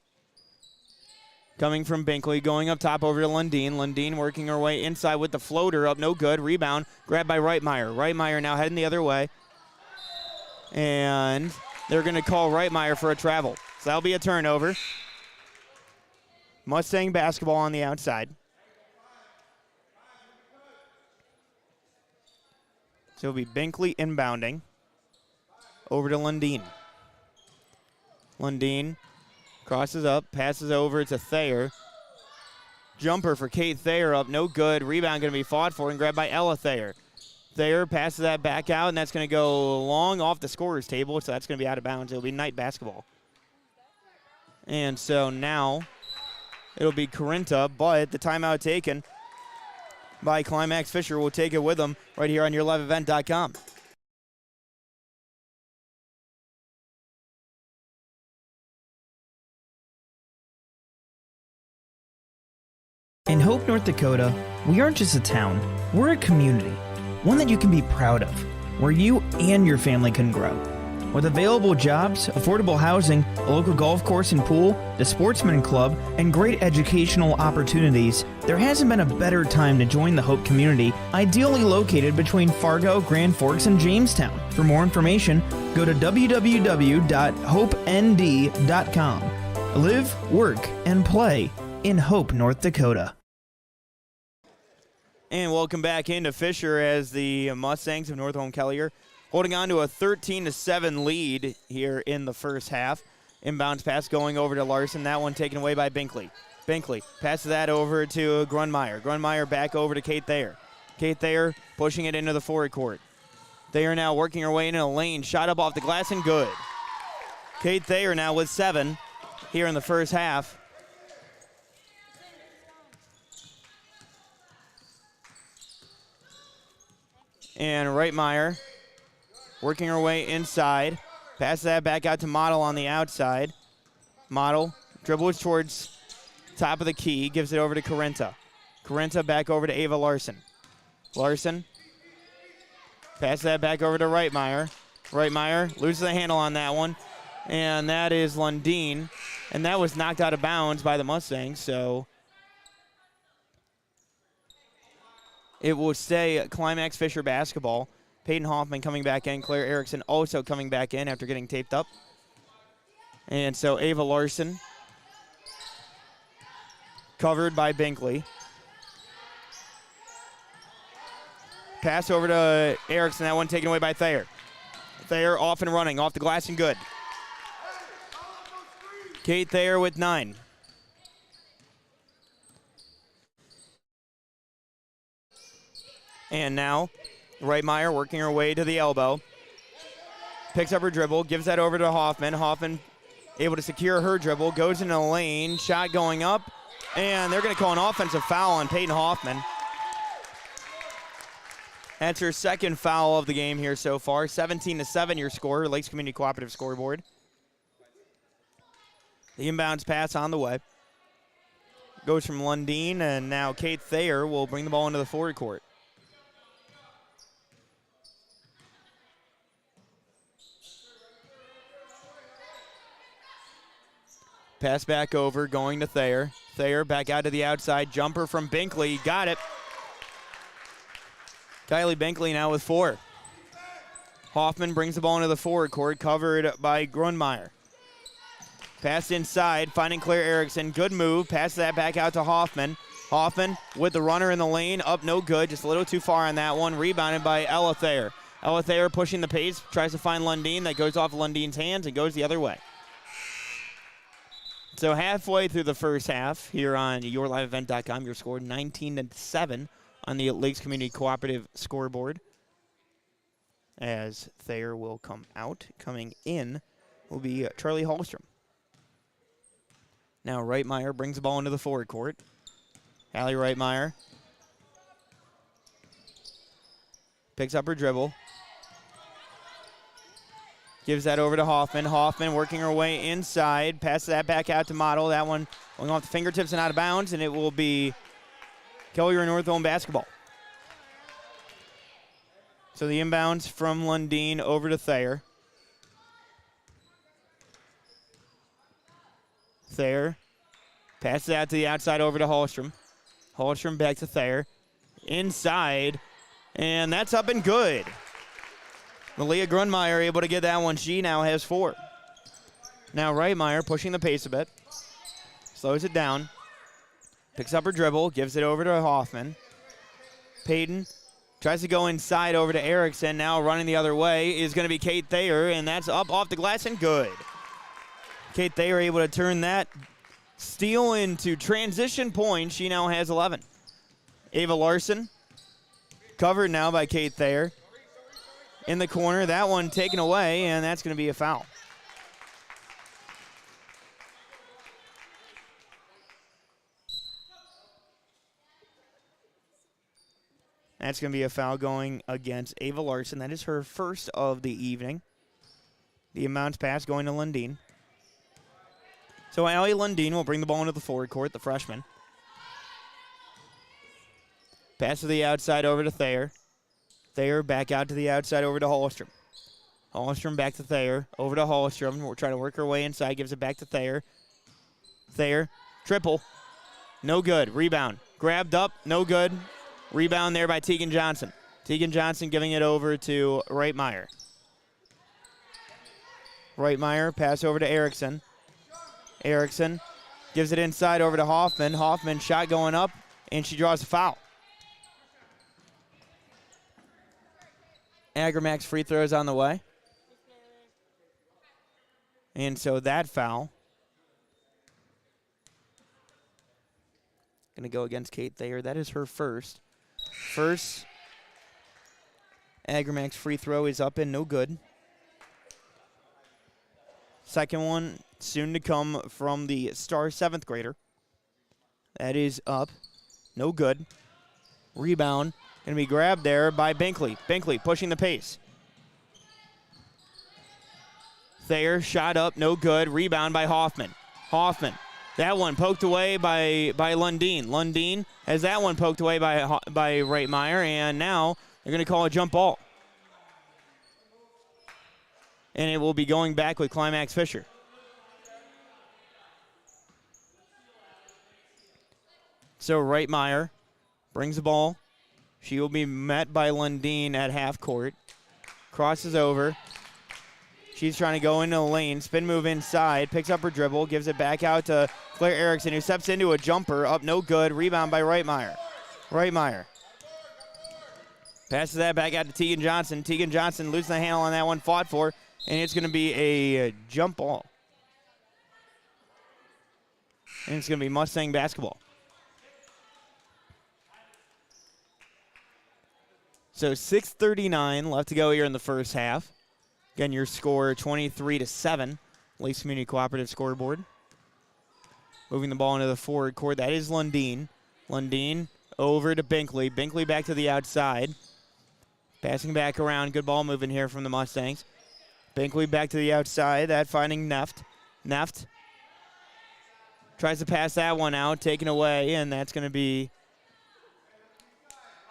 Coming from Binkley, going up top over to Lundeen. Lundeen working her way inside with the floater up, no good. Rebound, grabbed by Reitmeyer. Reitmeyer now heading the other way. And they're going to call Reitmeyer for a travel. So that'll be a turnover. Mustang basketball on the outside. So it'll be Binkley inbounding over to Lundeen. Lundeen crosses up, passes over to Thayer. Jumper for Kate Thayer up, no good. Rebound going to be fought for and grabbed by Ella Thayer. Thayer passes that back out, and that's going to go long off the scorer's table, so that's going to be out of bounds. It'll be Knight basketball. And so now it'll be Corinta, but the timeout taken by Climax-Fisher. Will take it with them right here on yourliveevent.com. In Hope, North Dakota, we aren't just a town, we're a community, one that you can be proud of, where you and your family can grow. With available jobs, affordable housing, a local golf course and pool, the Sportsman Club, and great educational opportunities, there hasn't been a better time to join the Hope community, ideally located between Fargo, Grand Forks, and Jamestown. For more information, go to www.hopend.com. Live, work, and play in Hope, North Dakota. And welcome back into Fisher as the Mustangs of Northome Kelliher holding on to a 13-7 lead here in the first half. Inbounds pass going over to Larson. That one taken away by Binkley. Binkley passes that over to Grunmeyer. Grunmeyer back over to Kate Thayer. Kate Thayer pushing it into the forward court. Thayer now working her way into a lane. Shot up off the glass and good. Kate Thayer now with 7 here in the first half. And Reitmeyer working her way inside. Passes that back out to Model on the outside. Model dribbles towards top of the key. Gives it over to Carenta. Carenta back over to Ava Larson. Larson passes that back over to Reitmeyer. Reitmeyer loses the handle on that one. And that is Lundeen. And that was knocked out of bounds by the Mustangs. So it will stay Climax-Fisher basketball. Peyton Hoffman coming back in. Claire Erickson also coming back in after getting taped up. And so Ava Larson covered by Binkley. Pass over to Erickson. That one taken away by Thayer. Thayer off and running. Off the glass and good. Kate Thayer with 9. And now Reitmeyer working her way to the elbow. Picks up her dribble, gives that over to Hoffman. Hoffman able to secure her dribble, goes into the lane, shot going up, and they're going to call an offensive foul on Peyton Hoffman. That's her second foul of the game here so far. 17-7 your score, Lakes Community Cooperative scoreboard. The inbounds pass on the way. Goes from Lundeen, and now Kate Thayer will bring the ball into the forward court. Pass back over, going to Thayer. Thayer back out to the outside. Jumper from Binkley. Got it. Kylie Binkley now with 4. Hoffman brings the ball into the forward court, covered by Grunmeyer. Pass inside, finding Claire Erickson. Good move. Pass that back out to Hoffman. Hoffman with the runner in the lane. Up no good. Just a little too far on that one. Rebounded by Ella Thayer. Ella Thayer pushing the pace. Tries to find Lundeen. That goes off Lundeen's hands and goes the other way. So halfway through the first half here on yourliveevent.com, your score 19-7 on the Lakes Community Cooperative scoreboard. As Thayer will come out. Coming in will be Charlie Hallstrom. Now Reitmeyer brings the ball into the forward court. Allie Reitmeyer picks up her dribble. Gives that over to Hoffman. Hoffman working her way inside. Passes that back out to Model. That one going off the fingertips and out of bounds, and it will be Kelliher Northome basketball. So the inbounds from Lundeen over to Thayer. Thayer passes out to the outside over to Hallstrom. Hallstrom back to Thayer. Inside, and that's up and good. Malia Grunmeyer able to get that one. She now has 4. Now Reitmeyer pushing the pace a bit. Slows it down. Picks up her dribble. Gives it over to Hoffman. Payton tries to go inside over to Erickson. Now running the other way is going to be Kate Thayer, and that's up off the glass and good. Kate Thayer able to turn that steal into transition points. She now has 11. Ava Larson covered now by Kate Thayer. In the corner, that one taken away, and that's going to be a foul. That's going to be a foul going against Ava Larson. That is her first of the evening. The inbounds pass going to Lundeen. So Allie Lundeen will bring the ball into the forward court, the freshman. Pass to the outside over to Thayer. Thayer back out to the outside over to Hallstrom. Hallstrom back to Thayer. Over to Hallstrom. We're trying to work her way inside. Gives it back to Thayer. Thayer. Triple. No good. Rebound. Grabbed up. No good. Rebound there by Tegan Johnson. Tegan Johnson giving it over to Reitmeyer. Reitmeyer, pass over to Erickson. Erickson gives it inside over to Hoffman. Hoffman, shot going up, and she draws a foul. Agramax free throws on the way. And so that foul going to go against Kate Thayer. That is her first. First Agramax free throw is up and no good. Second one soon to come from the star 7th grader. That is up. No good. Rebound. Going to be grabbed there by Binkley. Binkley pushing the pace. Thayer shot up. No good. Rebound by Hoffman. Hoffman. That one poked away by Lundeen. Lundeen has that one poked away by Reitmeyer, and now they're going to call a jump ball. And it will be going back with Climax-Fisher. So Reitmeyer brings the ball. She will be met by Lundeen at half court. Crosses over. She's trying to go into the lane. Spin move inside. Picks up her dribble. Gives it back out to Claire Erickson, who steps into a jumper. Up no good. Rebound by Reitmeyer. Reitmeyer passes that back out to Tegan Johnson. Tegan Johnson losing the handle on that one. Fought for. And it's going to be a jump ball. And it's going to be Mustang basketball. So 6:39 left to go here in the first half. Again, your score 23-7. Lakes Community Cooperative scoreboard. Moving the ball into the forward court. That is Lundeen. Lundeen over to Binkley. Binkley back to the outside. Passing back around. Good ball moving here from the Mustangs. Binkley back to the outside. That finding Neft. Neft tries to pass that one out. Taken away, and that's going to be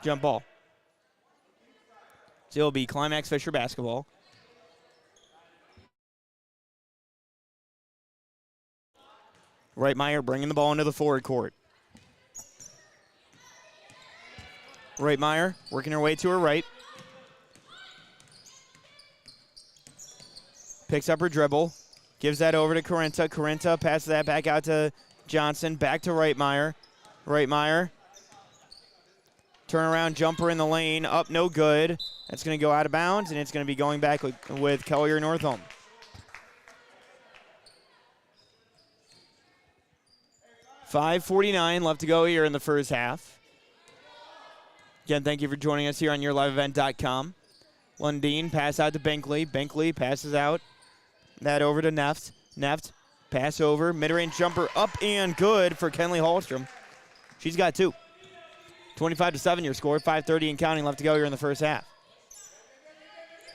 jump ball. So it'll be Climax-Fisher basketball. Reitmeyer bringing the ball into the forward court. Reitmeyer working her way to her right. Picks up her dribble. Gives that over to Corinta. Corinta passes that back out to Johnson. Back to Reitmeyer. Reitmeyer. Turnaround jumper in the lane. Up no good. That's going to go out of bounds, and it's going to be going back with Kelliher Northome. .5:49 left to go here in the first half. Again, thank you for joining us here on yourliveevent.com. Lundeen pass out to Binkley. Binkley passes out. That over to Neft. Neft pass over. Mid-range jumper up and good for Kenley Hallstrom. She's got 2. 25-7 your score. 5:30 and counting left to go here in the first half.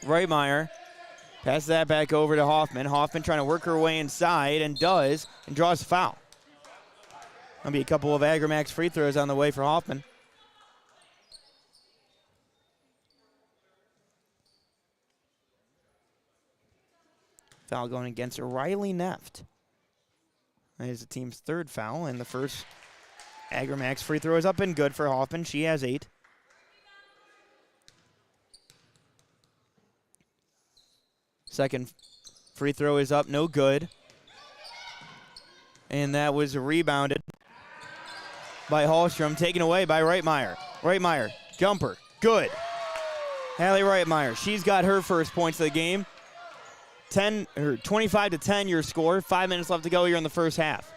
Reitmeyer passes that back over to Hoffman. Hoffman trying to work her way inside and does, and draws a foul. Going to be a couple of Agramax free throws on the way for Hoffman. Foul going against Riley Neft. That is the team's 3rd foul, and the first Agramax free throw is up and good for Hoffman. She has 8. Second free throw is up, no good. And that was rebounded by Hallstrom, taken away by Reitmeyer. Reitmeyer, jumper, good. Hallie Reitmeyer, she's got her first points of the game. 25-10 your score. 5 minutes left to go here in the first half.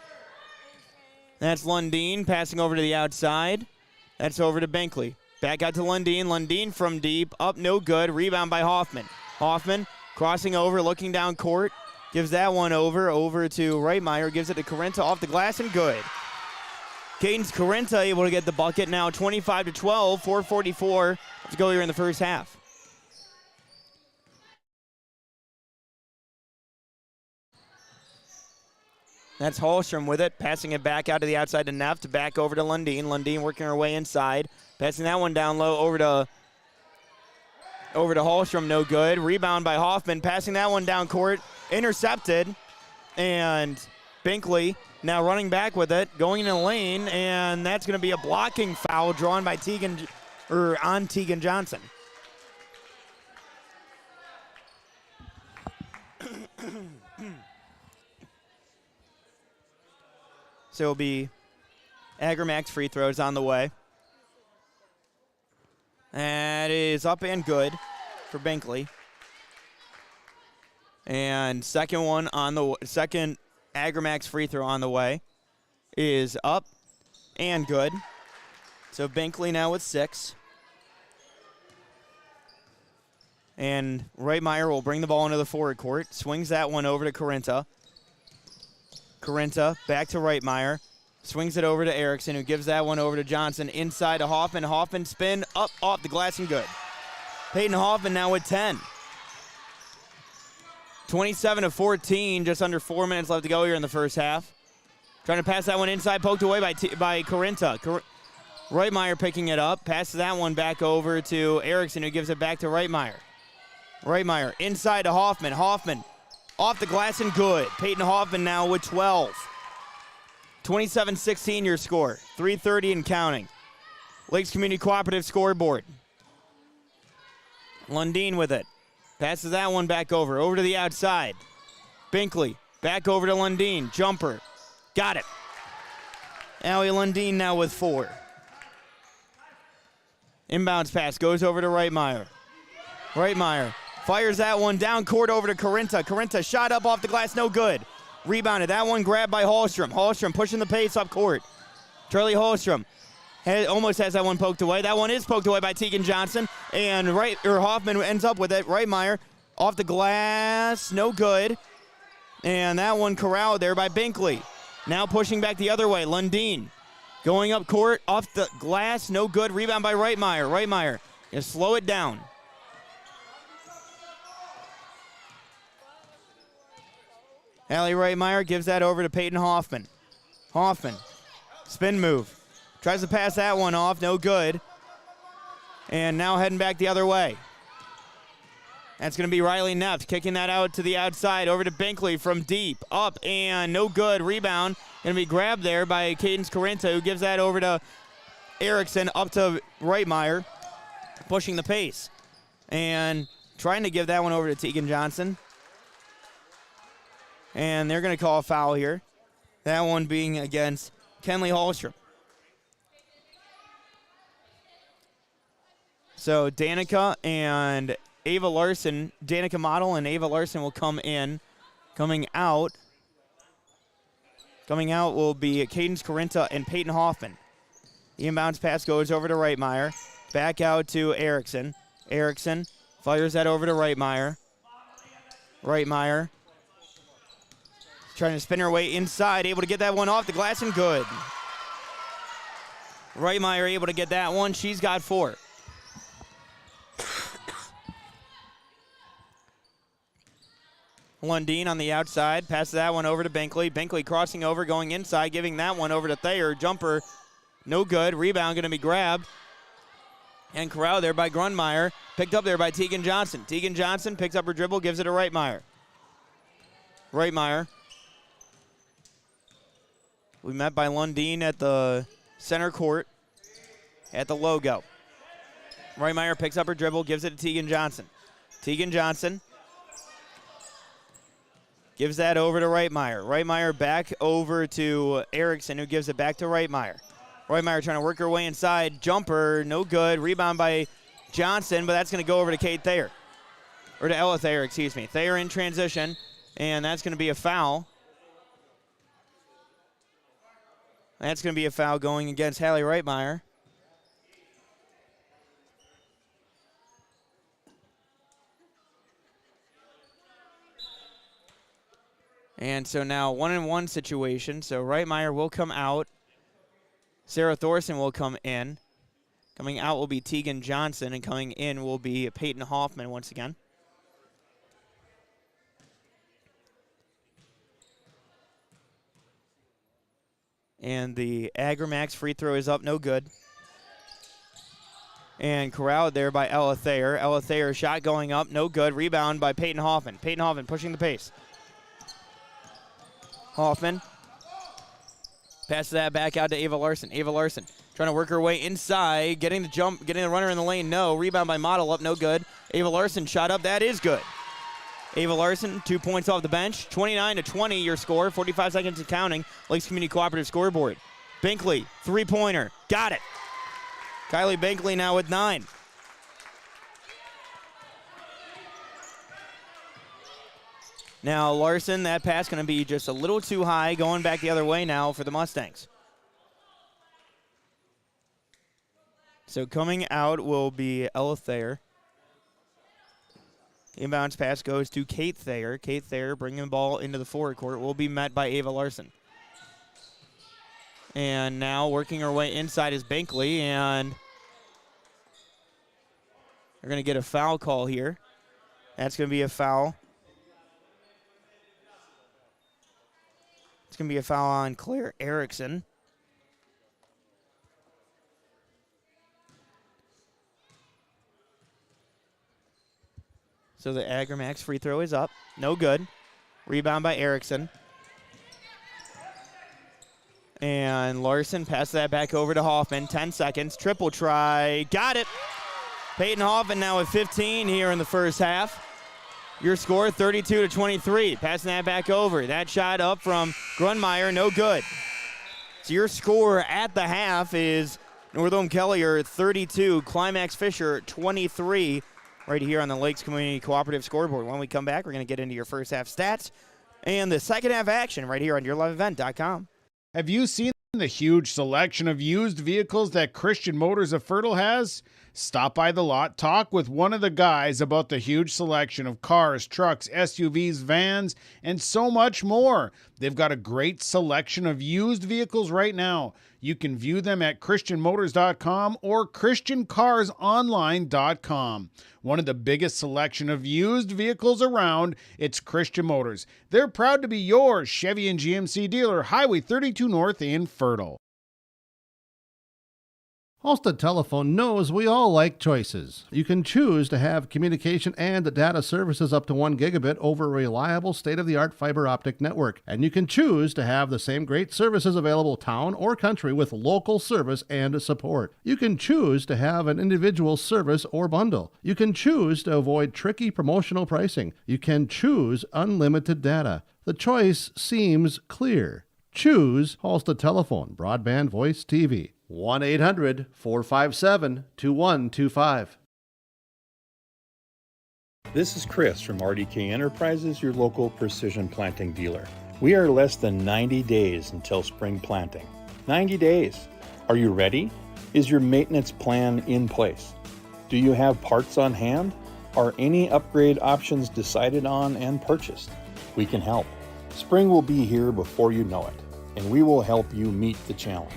That's Lundeen passing over to the outside. That's over to Binkley. Back out to Lundeen. Lundeen from deep. Up no good. Rebound by Hoffman. Hoffman crossing over, looking down court. Gives that one over to Reitmeyer. Gives it to Corinta off the glass and good. Cadence Corinta able to get the bucket now. 25-12. 4:44 to go here in the first half. That's Hallstrom with it, passing it back out to the outside to Neft, back over to Lundeen. Lundeen working her way inside, passing that one down low over to Over to Hallstrom, no good. Rebound by Hoffman, passing that one down court. Intercepted. And Binkley now running back with it, going in the lane, and that's going to be a blocking foul drawn by on Tegan Johnson. So it'll be Agramax free throws on the way. That is up and good for Binkley. And second Agramax free throw on the way is up and good. So Binkley now with 6. And Reitmeyer will bring the ball into the forward court. Swings that one over to Corinta. Corinta back to Reitmeyer. Swings it over to Erickson, who gives that one over to Johnson. Inside to Hoffman. Hoffman spin up off the glass and good. Peyton Hoffman now with 10. 27-14, just under 4 minutes left to go here in the first half. Trying to pass that one inside, poked away by Corinta. Reitmeyer picking it up, passes that one back over to Erickson, who gives it back to Reitmeyer. Reitmeyer inside to Hoffman. Hoffman off the glass and good. Peyton Hoffman now with 12. 27-16 your score. 3:30 and counting. Lakes Community Cooperative scoreboard. Lundeen with it. Passes that one back over to the outside. Binkley, back over to Lundeen. Jumper, got it. Allie Lundeen now with 4. Inbounds pass goes over to Reitmeyer. Reitmeyer fires that one down court over to Corinta. Corinta shot up off the glass, no good. Rebounded, that one grabbed by Hallstrom. Hallstrom pushing the pace up court. Charlie Hallstrom almost has that one poked away. That one is poked away by Tegan Johnson, and Hoffman ends up with it. Reitmeyer off the glass, no good. And that one corralled there by Binkley. Now pushing back the other way, Lundeen. Going up court, off the glass, no good. Rebound by Reitmeyer. Reitmeyer, gonna slow it down. Allie Reitmeyer gives that over to Peyton Hoffman. Hoffman, spin move. Tries to pass that one off, no good. And now heading back the other way. That's going to be Riley Neff kicking that out to the outside over to Binkley from deep. Up and no good. Rebound. Going to be grabbed there by Cadence Corinta, who gives that over to Erickson up to Reitmeyer, pushing the pace. And trying to give that one over to Tegan Johnson. And they're going to call a foul here. That one being against Kenley Hallstrom. So Danica and Ava Larson, Danica Model and Ava Larson will come in. Coming out will be Cadence Corinta and Peyton Hoffman. The inbounds pass goes over to Reitmeyer. Back out to Erickson. Erickson fires that over to Reitmeyer. Reitmeyer trying to spin her way inside, able to get that one off the glass and good. Reitmeyer able to get that one. She's got 4. Lundeen on the outside, passes that one over to Binkley. Binkley crossing over, going inside, giving that one over to Thayer. Jumper, no good. Rebound going to be grabbed and corralled there by Grunmeyer. Picked up there by Tegan Johnson. Tegan Johnson picks up her dribble, gives it to Reitmeyer. Reitmeyer. We met by Lundeen at the center court at the logo. Reitmeyer picks up her dribble, gives it to Tegan Johnson. Tegan Johnson gives that over to Reitmeyer. Reitmeyer back over to Erickson, who gives it back to Reitmeyer. Reitmeyer trying to work her way inside. Jumper, no good. Rebound by Johnson, but that's going to go over to Kate Thayer. Or to Ella Thayer, excuse me. Thayer in transition, and that's going to be a foul. That's going to be a foul going against Hallie Reitmeyer. And so now 1-on-1 situation. So Reitmeyer will come out. Sarah Thorson will come in. Coming out will be Tegan Johnson, and coming in will be Peyton Hoffman once again. And the Agramax free throw is up, no good. And corralled there by Ella Thayer. Ella Thayer shot going up, no good. Rebound by Peyton Hoffman. Peyton Hoffman pushing the pace. Hoffman passes that back out to Ava Larson. Ava Larson trying to work her way inside, getting the jump, getting the runner in the lane, no. Rebound by Model up, no good. Ava Larson shot up, that is good. Ava Larson, 2 points off the bench. 29-20 your score, 45 seconds and counting. Lakes Community Cooperative scoreboard. Binkley, three-pointer, got it. Kylie Binkley now with 9. Now Larson, that pass going to be just a little too high, going back the other way now for the Mustangs. So coming out will be Ella Thayer. Inbounds pass goes to Kate Thayer. Kate Thayer bringing the ball into the forward court will be met by Ava Larson. And now working her way inside is Binkley, and they're going to get a foul call here. That's going to be a foul. It's going to be a foul on Claire Erickson. So the Agramax free throw is up. No good. Rebound by Erickson. And Larson passes that back over to Hoffman. 10 seconds. Triple try. Got it. Peyton Hoffman now with 15 here in the first half. Your score, 32-23. Passing that back over. That shot up from Grunmeyer. No good. So your score at the half is Northome Kelliher 32, Climax-Fisher 23. Right here on the Lakes Community Cooperative scoreboard. When we come back, we're going to get into your first half stats and the second half action right here on yourliveevent.com. Have you seen the huge selection of used vehicles that Christian Motors of Fertile has? Stop by the lot, talk with one of the guys about the huge selection of cars, trucks, SUVs, vans, and so much more. They've got a great selection of used vehicles right now. You can view them at christianmotors.com or christiancarsonline.com. One of the biggest selection of used vehicles around, it's Christian Motors. They're proud to be your Chevy and GMC dealer, Highway 32 North in Fertile. Halstead Telephone knows we all like choices. You can choose to have communication and data services up to 1 gigabit over a reliable state-of-the-art fiber optic network. And you can choose to have the same great services available town or country with local service and support. You can choose to have an individual service or bundle. You can choose to avoid tricky promotional pricing. You can choose unlimited data. The choice seems clear. Choose Halstead Telephone, broadband voice TV. 1-800-457-2125. This is Chris from RDK Enterprises, your local precision planting dealer. We are less than 90 days until spring planting. 90 days. Are you ready? Is your maintenance plan in place? Do you have parts on hand? Are any upgrade options decided on and purchased? We can help. Spring will be here before you know it, and we will help you meet the challenge.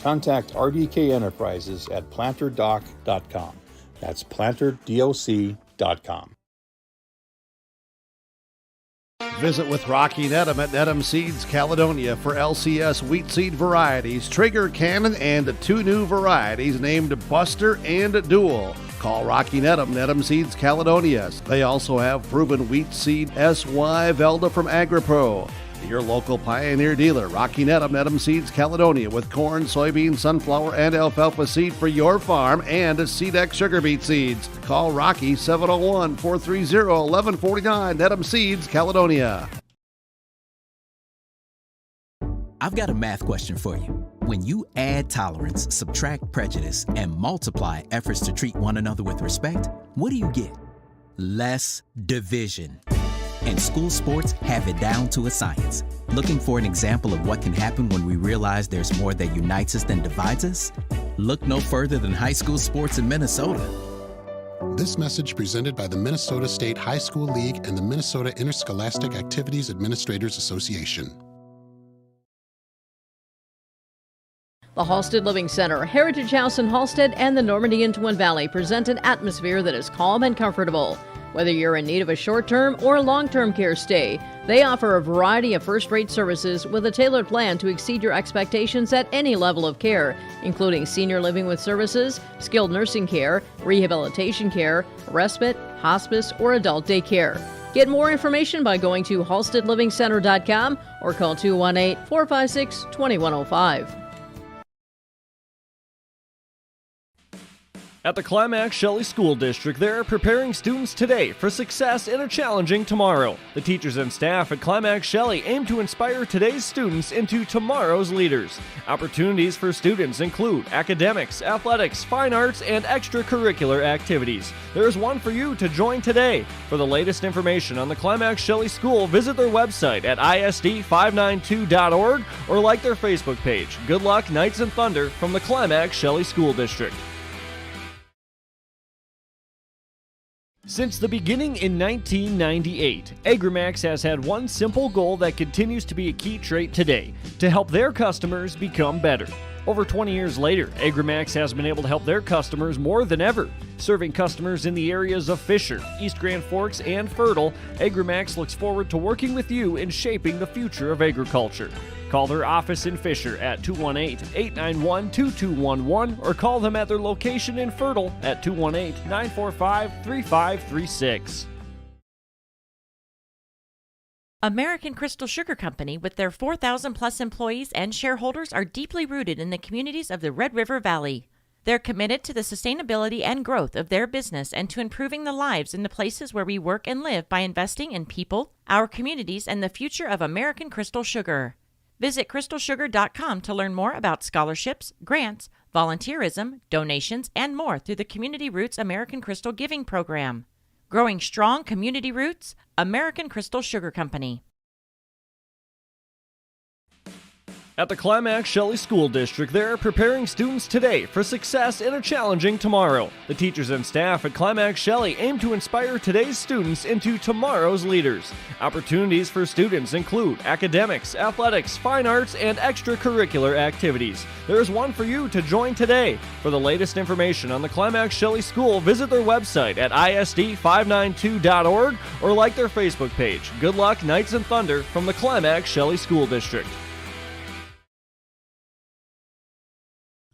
Contact RDK Enterprises at planterdoc.com. That's planterdoc.com. Visit with Rocky Nedham at Nedham Seeds Caledonia for LCS wheat seed varieties, Trigger Cannon, and 2 new varieties named Buster and Dual. Call Rocky Nedham, Nedham Seeds Caledonia. They also have proven wheat seed SY Velda from AgriPro. Your local Pioneer dealer, Rocky Nedham, Nedham Seeds Caledonia, with corn, soybean, sunflower, and alfalfa seed for your farm and Seedex sugar beet seeds. Call Rocky 701-430-1149, Nedham Seeds Caledonia. I've got a math question for you. When you add tolerance, subtract prejudice, and multiply efforts to treat one another with respect, what do you get? Less division. And school sports have it down to a science. Looking for an example of what can happen when we realize there's more that unites us than divides us? Look no further than high school sports in Minnesota. This message presented by the Minnesota State High School League and the Minnesota Interscholastic Activities Administrators Association. The Halstead Living Center, Heritage House in Halstead, and the Normandy in Twin Valley present an atmosphere that is calm and comfortable. Whether you're in need of a short-term or long-term care stay, they offer a variety of first-rate services with a tailored plan to exceed your expectations at any level of care, including senior living with services, skilled nursing care, rehabilitation care, respite, hospice, or adult daycare. Get more information by going to halstedlivingcenter.com or call 218-456-2105. At the Climax-Shelley School District, they're preparing students today for success in a challenging tomorrow. The teachers and staff at Climax-Shelley aim to inspire today's students into tomorrow's leaders. Opportunities for students include academics, athletics, fine arts, and extracurricular activities. There's one for you to join today. For the latest information on the Climax-Shelley School, visit their website at isd592.org or like their Facebook page. Good luck, Knights and Thunder, from the Climax-Shelley School District. Since the beginning in 1998, Agramax has had one simple goal that continues to be a key trait today: to help their customers become better. Over 20 years later, Agramax has been able to help their customers more than ever. Serving customers in the areas of Fisher, East Grand Forks, and Fertile, Agramax looks forward to working with you in shaping the future of agriculture. Call their office in Fisher at 218-891-2211 or call them at their location in Fertile at 218-945-3536. American Crystal Sugar Company, with their 4,000 plus employees and shareholders, are deeply rooted in the communities of the Red River Valley. They're committed to the sustainability and growth of their business and to improving the lives in the places where we work and live by investing in people, our communities, and the future of American Crystal Sugar. Visit crystalsugar.com to learn more about scholarships, grants, volunteerism, donations, and more through the Community Roots American Crystal Giving Program. Growing strong community roots, American Crystal Sugar Company. At the Climax-Shelley School District, they're preparing students today for success in a challenging tomorrow. The teachers and staff at Climax-Shelley aim to inspire today's students into tomorrow's leaders. Opportunities for students include academics, athletics, fine arts, and extracurricular activities. There's one for you to join today. For the latest information on the Climax-Shelley School, visit their website at isd592.org or like their Facebook page. Good luck, Knights and Thunder, from the Climax-Shelley School District.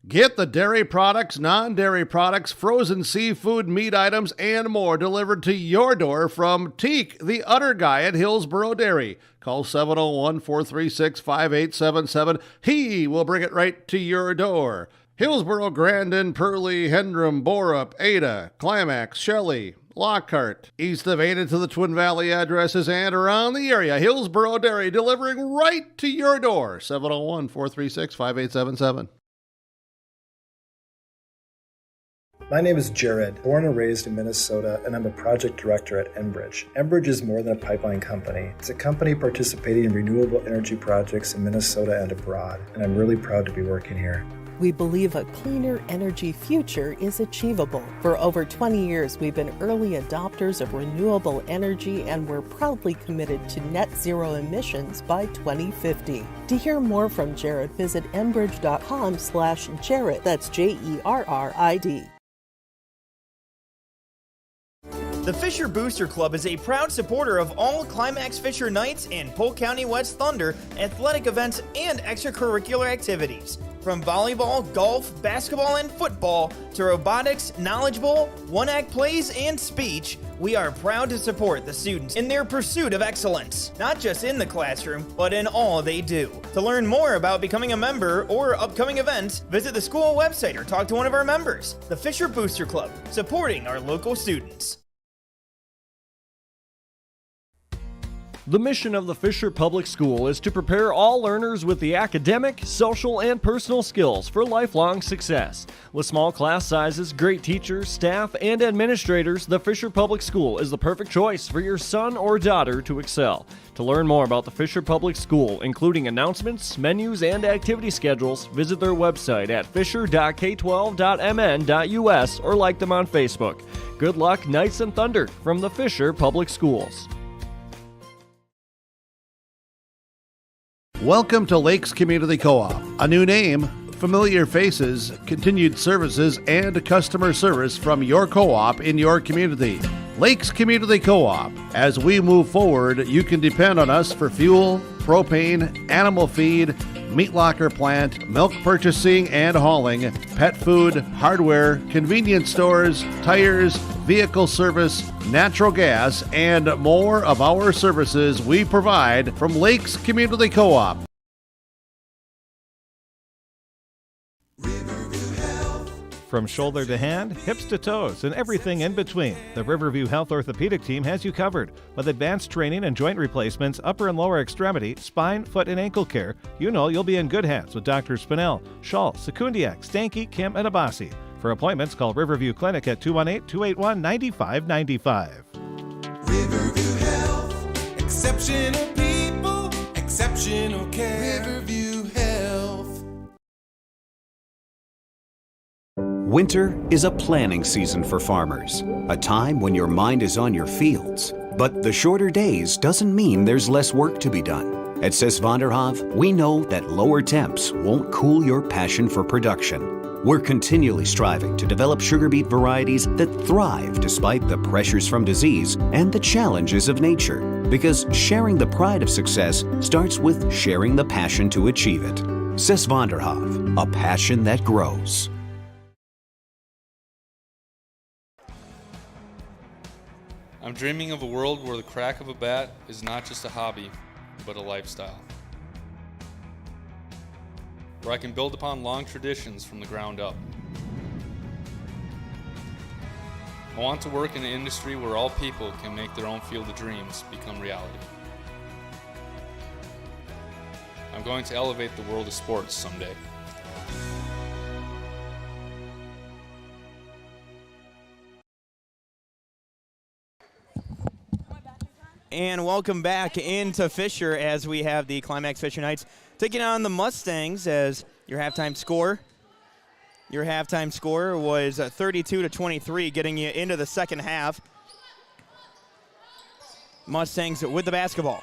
Get the dairy products, non-dairy products, frozen seafood, meat items, and more delivered to your door from Teak, the Udder Guy at Hillsboro Dairy. Call 701-436-5877. He will bring it right to your door. Hillsboro, Grandin, Purley, Hendrum, Borup, Ada, Climax, Shelley, Lockhart, east of Ada to the Twin Valley addresses and around the area. Hillsboro Dairy delivering right to your door. 701-436-5877. My name is Jared, born and raised in Minnesota, and I'm a project director at Enbridge. Enbridge is more than a pipeline company. It's a company participating in renewable energy projects in Minnesota and abroad, and I'm really proud to be working here. We believe a cleaner energy future is achievable. For over 20 years, we've been early adopters of renewable energy, and we're proudly committed to net zero emissions by 2050. To hear more from Jared, visit enbridge.com/Jared. That's JERRID. The Fisher Booster Club is a proud supporter of all Climax-Fisher Knights and Polk County West Thunder athletic events and extracurricular activities. From volleyball, golf, basketball, and football to robotics, knowledge bowl, one-act plays, and speech, we are proud to support the students in their pursuit of excellence, not just in the classroom, but in all they do. To learn more about becoming a member or upcoming events, visit the school website or talk to one of our members. The Fisher Booster Club, supporting our local students. The mission of the Fisher Public School is to prepare all learners with the academic, social, and personal skills for lifelong success. With small class sizes, great teachers, staff, and administrators, the Fisher Public School is the perfect choice for your son or daughter to excel. To learn more about the Fisher Public School, including announcements, menus, and activity schedules, visit their website at fisher.k12.mn.us or like them on Facebook. Good luck, Knights and Thunder, from the Fisher Public Schools. Welcome to Lakes Community Co-op. A new name, familiar faces, continued services, and customer service from your co-op in your community. Lakes Community Co-op. As we move forward, you can depend on us for fuel, propane, animal feed, meat locker plant, milk purchasing and hauling, pet food, hardware, convenience stores, tires, vehicle service, natural gas, and more of our services we provide from Lakes Community Co-op. From shoulder to hand, hips to toes, and everything in between, the Riverview Health Orthopedic Team has you covered. With advanced training and joint replacements, upper and lower extremity, spine, foot, and ankle care, you know you'll be in good hands with Drs. Spinell, Schall, Sekundiak, Stanky, Kim, and Abassi. For appointments, call Riverview Clinic at 218-281-9595. Riverview Health, exceptional people, exceptional care. Riverview Health. Winter is a planning season for farmers, a time when your mind is on your fields. But the shorter days doesn't mean there's less work to be done. At Sis van der Haaf, we know that lower temps won't cool your passion for production. We're continually striving to develop sugar beet varieties that thrive despite the pressures from disease and the challenges of nature. Because sharing the pride of success starts with sharing the passion to achieve it. Sis van der Haaf, a passion that grows. I'm dreaming of a world where the crack of a bat is not just a hobby, but a lifestyle. Where I can build upon long traditions from the ground up. I want to work in an industry where all people can make their own field of dreams become reality. I'm going to elevate the world of sports someday. And welcome back into Fisher as we have the Climax-Fisher Knights taking on the Mustangs as your halftime score. Your halftime score was 32-23, getting you into the second half. Mustangs with the basketball.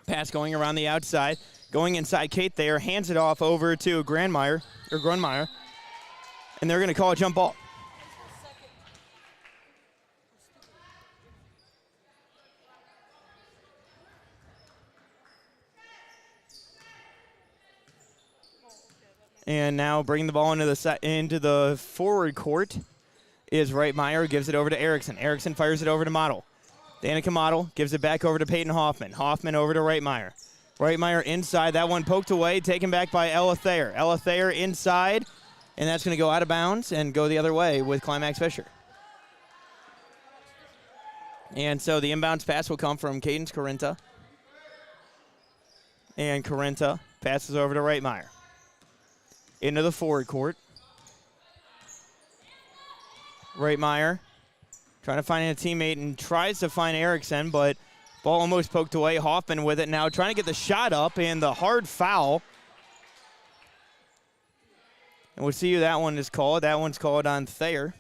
Pass going around the outside, going inside. Kate there hands it off over to Grunmeyer, and they're going to call a jump ball. And now bringing the ball into the forward court is Reitmeyer, gives it over to Erickson. Erickson fires it over to Model. Danica Model gives it back over to Peyton Hoffman. Hoffman over to Reitmeyer. Reitmeyer inside, that one poked away, taken back by Ella Thayer. Ella Thayer inside, and that's going to go out of bounds and go the other way with Climax-Fisher. And so the inbounds pass will come from Cadence Carenta. And Carenta passes over to Reitmeyer. Into the forward court. Reitmeyer trying to find a teammate and tries to find Erickson, but ball almost poked away. Hoffman with it now, trying to get the shot up, and the hard foul. And we'll see who that one is called. That one's called on Thayer.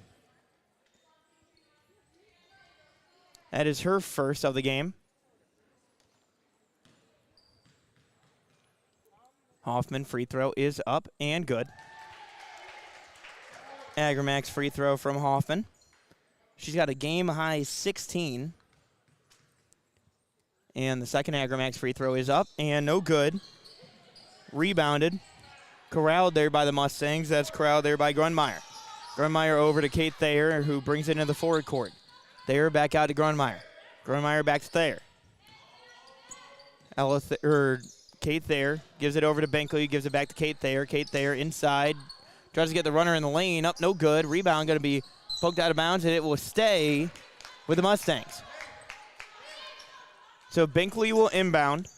That is her first of the game. Hoffman free throw is up and good. Agramax free throw from Hoffman. She's got a game-high 16. And the second Agramax free throw is up and no good. Rebounded. Corralled there by the Mustangs. That's corralled there by Grunmeyer. Grunmeyer over to Kate Thayer, who brings it into the forward court. Thayer back out to Grunmeyer. Grunmeyer back to Thayer. Kate Thayer gives it over to Benkley, gives it back to Kate Thayer. Kate Thayer inside, tries to get the runner in the lane, up no good. Rebound going to be poked out of bounds, and it will stay with the Mustangs. So Benkley will inbound.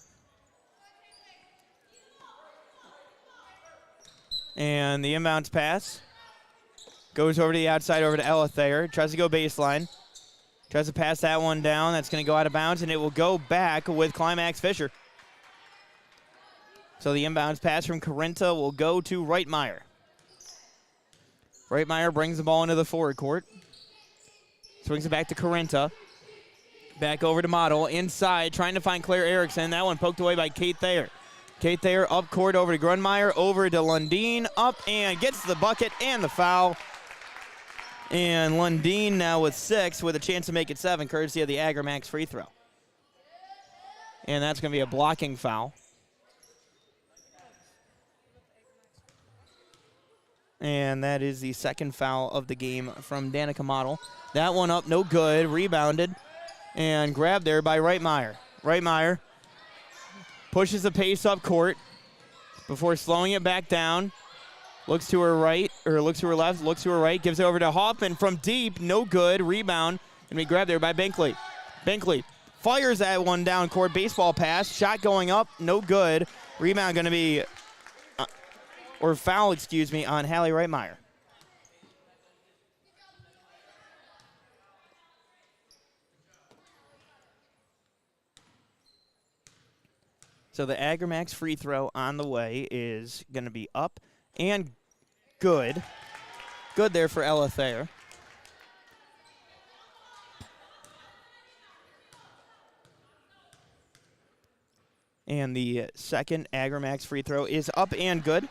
And the inbounds pass goes over to the outside, over to Ella Thayer. Tries to go baseline. Tries to pass that one down. That's going to go out of bounds, and it will go back with Climax-Fisher. So the inbounds pass from Carenta will go to Reitmeyer. Reitmeyer brings the ball into the forward court. Swings it back to Carenta. Back over to Model. Inside, trying to find Claire Erickson. That one poked away by Kate Thayer. Kate Thayer up court over to Grunmeyer, over to Lundeen, up and gets the bucket and the foul. And Lundeen now with 6 with a chance to make it 7, courtesy of the Agramax free throw. And that's going to be a blocking foul. And that is the second foul of the game from Danica Model. That one up, no good, rebounded, and grabbed there by Reitmeyer. Reitmeyer pushes the pace up court before slowing it back down. Looks to her right, or looks to her left, looks to her right, gives it over to Hoffman from deep, no good, rebound, and we grab there by Binkley. Binkley fires that one down court, baseball pass, shot going up, no good. Rebound going to be, or foul, excuse me, on Hallie Reitmeyer. So the Agramax free throw on the way is going to be up and good. Good there for Ella Thayer. And the second Agramax free throw is up and good.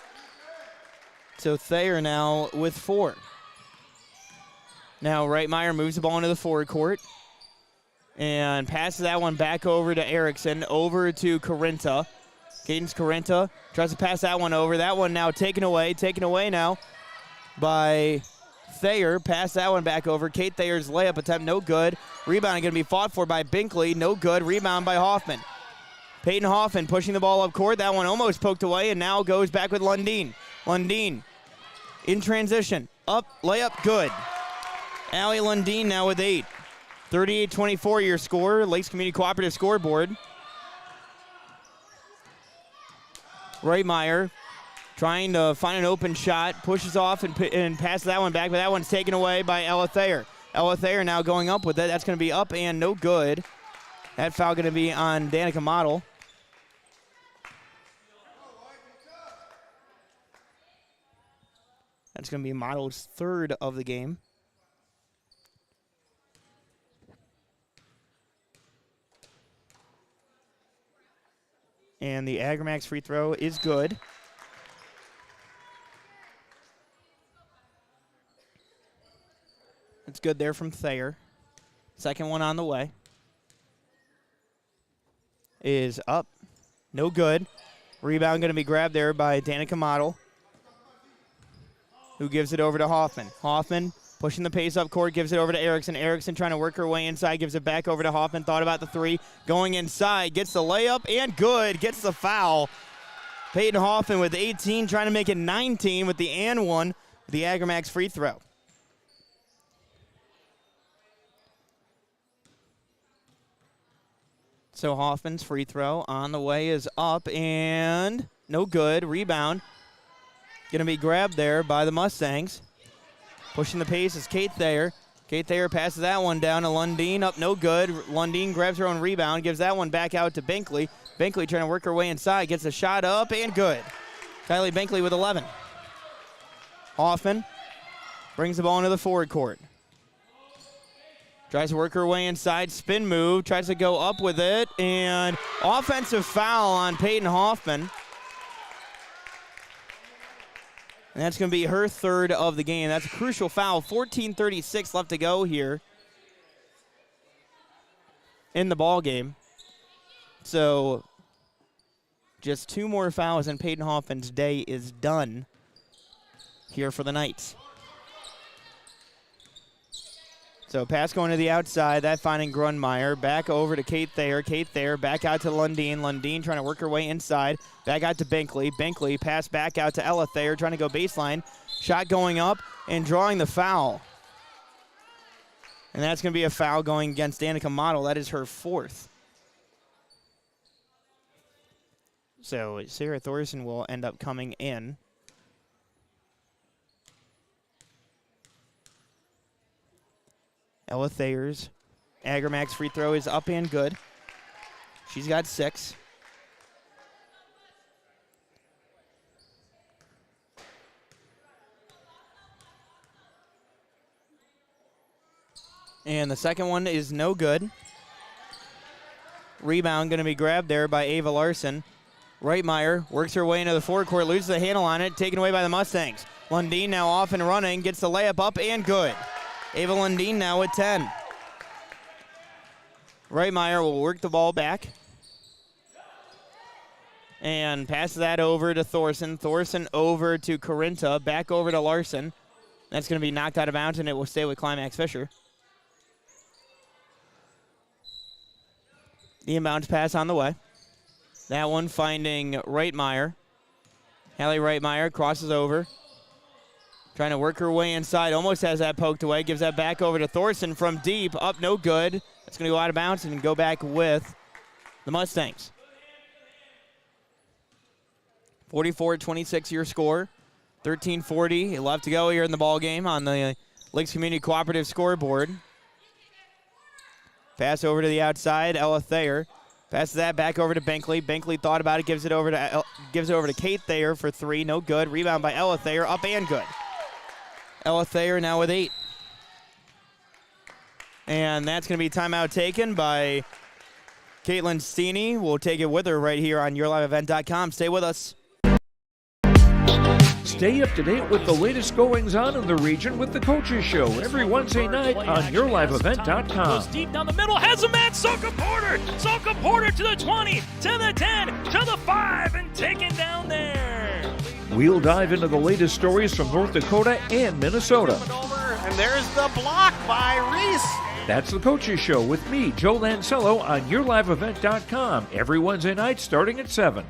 So Thayer now with 4. Now Reitmeyer moves the ball into the forward court and passes that one back over to Erickson, over to Carenta. Cadence Carenta tries to pass that one over. That one now taken away now by Thayer. Pass that one back over. Kate Thayer's layup attempt, no good. Rebound going to be fought for by Binkley, no good. Rebound by Hoffman. Peyton Hoffman pushing the ball up court. That one almost poked away and now goes back with Lundeen. Lundeen in transition. Up, layup, good. Allie Lundeen now with 8. 38-24 your score, Lakes Community Cooperative scoreboard. Reitmeyer trying to find an open shot, pushes off and passes that one back, but that one's taken away by Ella Thayer. Ella Thayer now going up with it. That's going to be up and no good. That foul going to be on Danica Model. That's going to be Model's 3rd of the game. And the Agramax free throw is good. It's good there from Thayer. Second one on the way. Is up. No good. Rebound going to be grabbed there by Danica Model, who gives it over to Hoffman. Hoffman pushing the pace up court, gives it over to Erickson. Erickson trying to work her way inside, gives it back over to Hoffman. Thought about the 3, going inside, gets the layup, and good. Gets the foul. Peyton Hoffman with 18, trying to make it 19 with the and one, the Agramax free throw. So Hoffman's free throw on the way is up, and no good. Rebound. Going to be grabbed there by the Mustangs. Pushing the pace is Kate Thayer. Kate Thayer passes that one down to Lundeen. Up, no good. Lundeen grabs her own rebound, gives that one back out to Binkley. Binkley trying to work her way inside. Gets a shot up and good. Kylie Binkley with 11. Hoffman brings the ball into the forward court. Tries to work her way inside. Spin move. Tries to go up with it. And offensive foul on Peyton Hoffman. And that's going to be her 3rd of the game. That's a crucial foul. 14:36 left to go here in the ball game. So just 2 more fouls and Peyton Hoffman's day is done here for the Knights. So pass going to the outside, that finding Grunmeyer. Back over to Kate Thayer. Kate Thayer back out to Lundeen. Lundeen trying to work her way inside. Back out to Binkley. Binkley pass back out to Ella Thayer trying to go baseline. Shot going up and drawing the foul. And that's going to be a foul going against Danica Model. That is her 4th. So Sarah Thorson will end up coming in. Ella Thayer's Agramax free throw is up and good. She's got 6. And the second one is no good. Rebound going to be grabbed there by Ava Larson. Reitmeyer works her way into the forward court, loses the handle on it, taken away by the Mustangs. Lundeen now off and running, gets the layup up and good. Ava Lundeen now with 10. Reitmeyer will work the ball back. And pass that over to Thorson. Thorson over to Corinta. Back over to Larson. That's going to be knocked out of bounds, and it will stay with Climax-Fisher. The inbounds pass on the way. That one finding Reitmeyer. Hallie Reitmeyer crosses over. Trying to work her way inside. Almost has that poked away. Gives that back over to Thorson from deep. Up, no good. That's going to go out of bounds and go back with the Mustangs. 44-26 your score. 13:40 left to go here in the ball game on the Lakes Community Cooperative scoreboard. Pass over to the outside, Ella Thayer. Passes that back over to Binkley. Binkley thought about it, gives it over to Kate Thayer for 3. No good. Rebound by Ella Thayer, up and good. Ella Thayer now with 8. And that's going to be timeout taken by Caitlin Steeney. We'll take it with her right here on YourLiveEvent.com. Stay with us. Stay up to date with the latest goings-on in the region with the Coaches Show every Wednesday night on YourLiveEvent.com. Goes deep down the middle, has a man, Soka Porter. Soka Porter to the 20, to the 10, to the 5, and taken down there. We'll dive into the latest stories from North Dakota and Minnesota. And there's the block by Reese. That's the Coaches Show with me, Joe Lancello, on YourLiveEvent.com every Wednesday night starting at 7.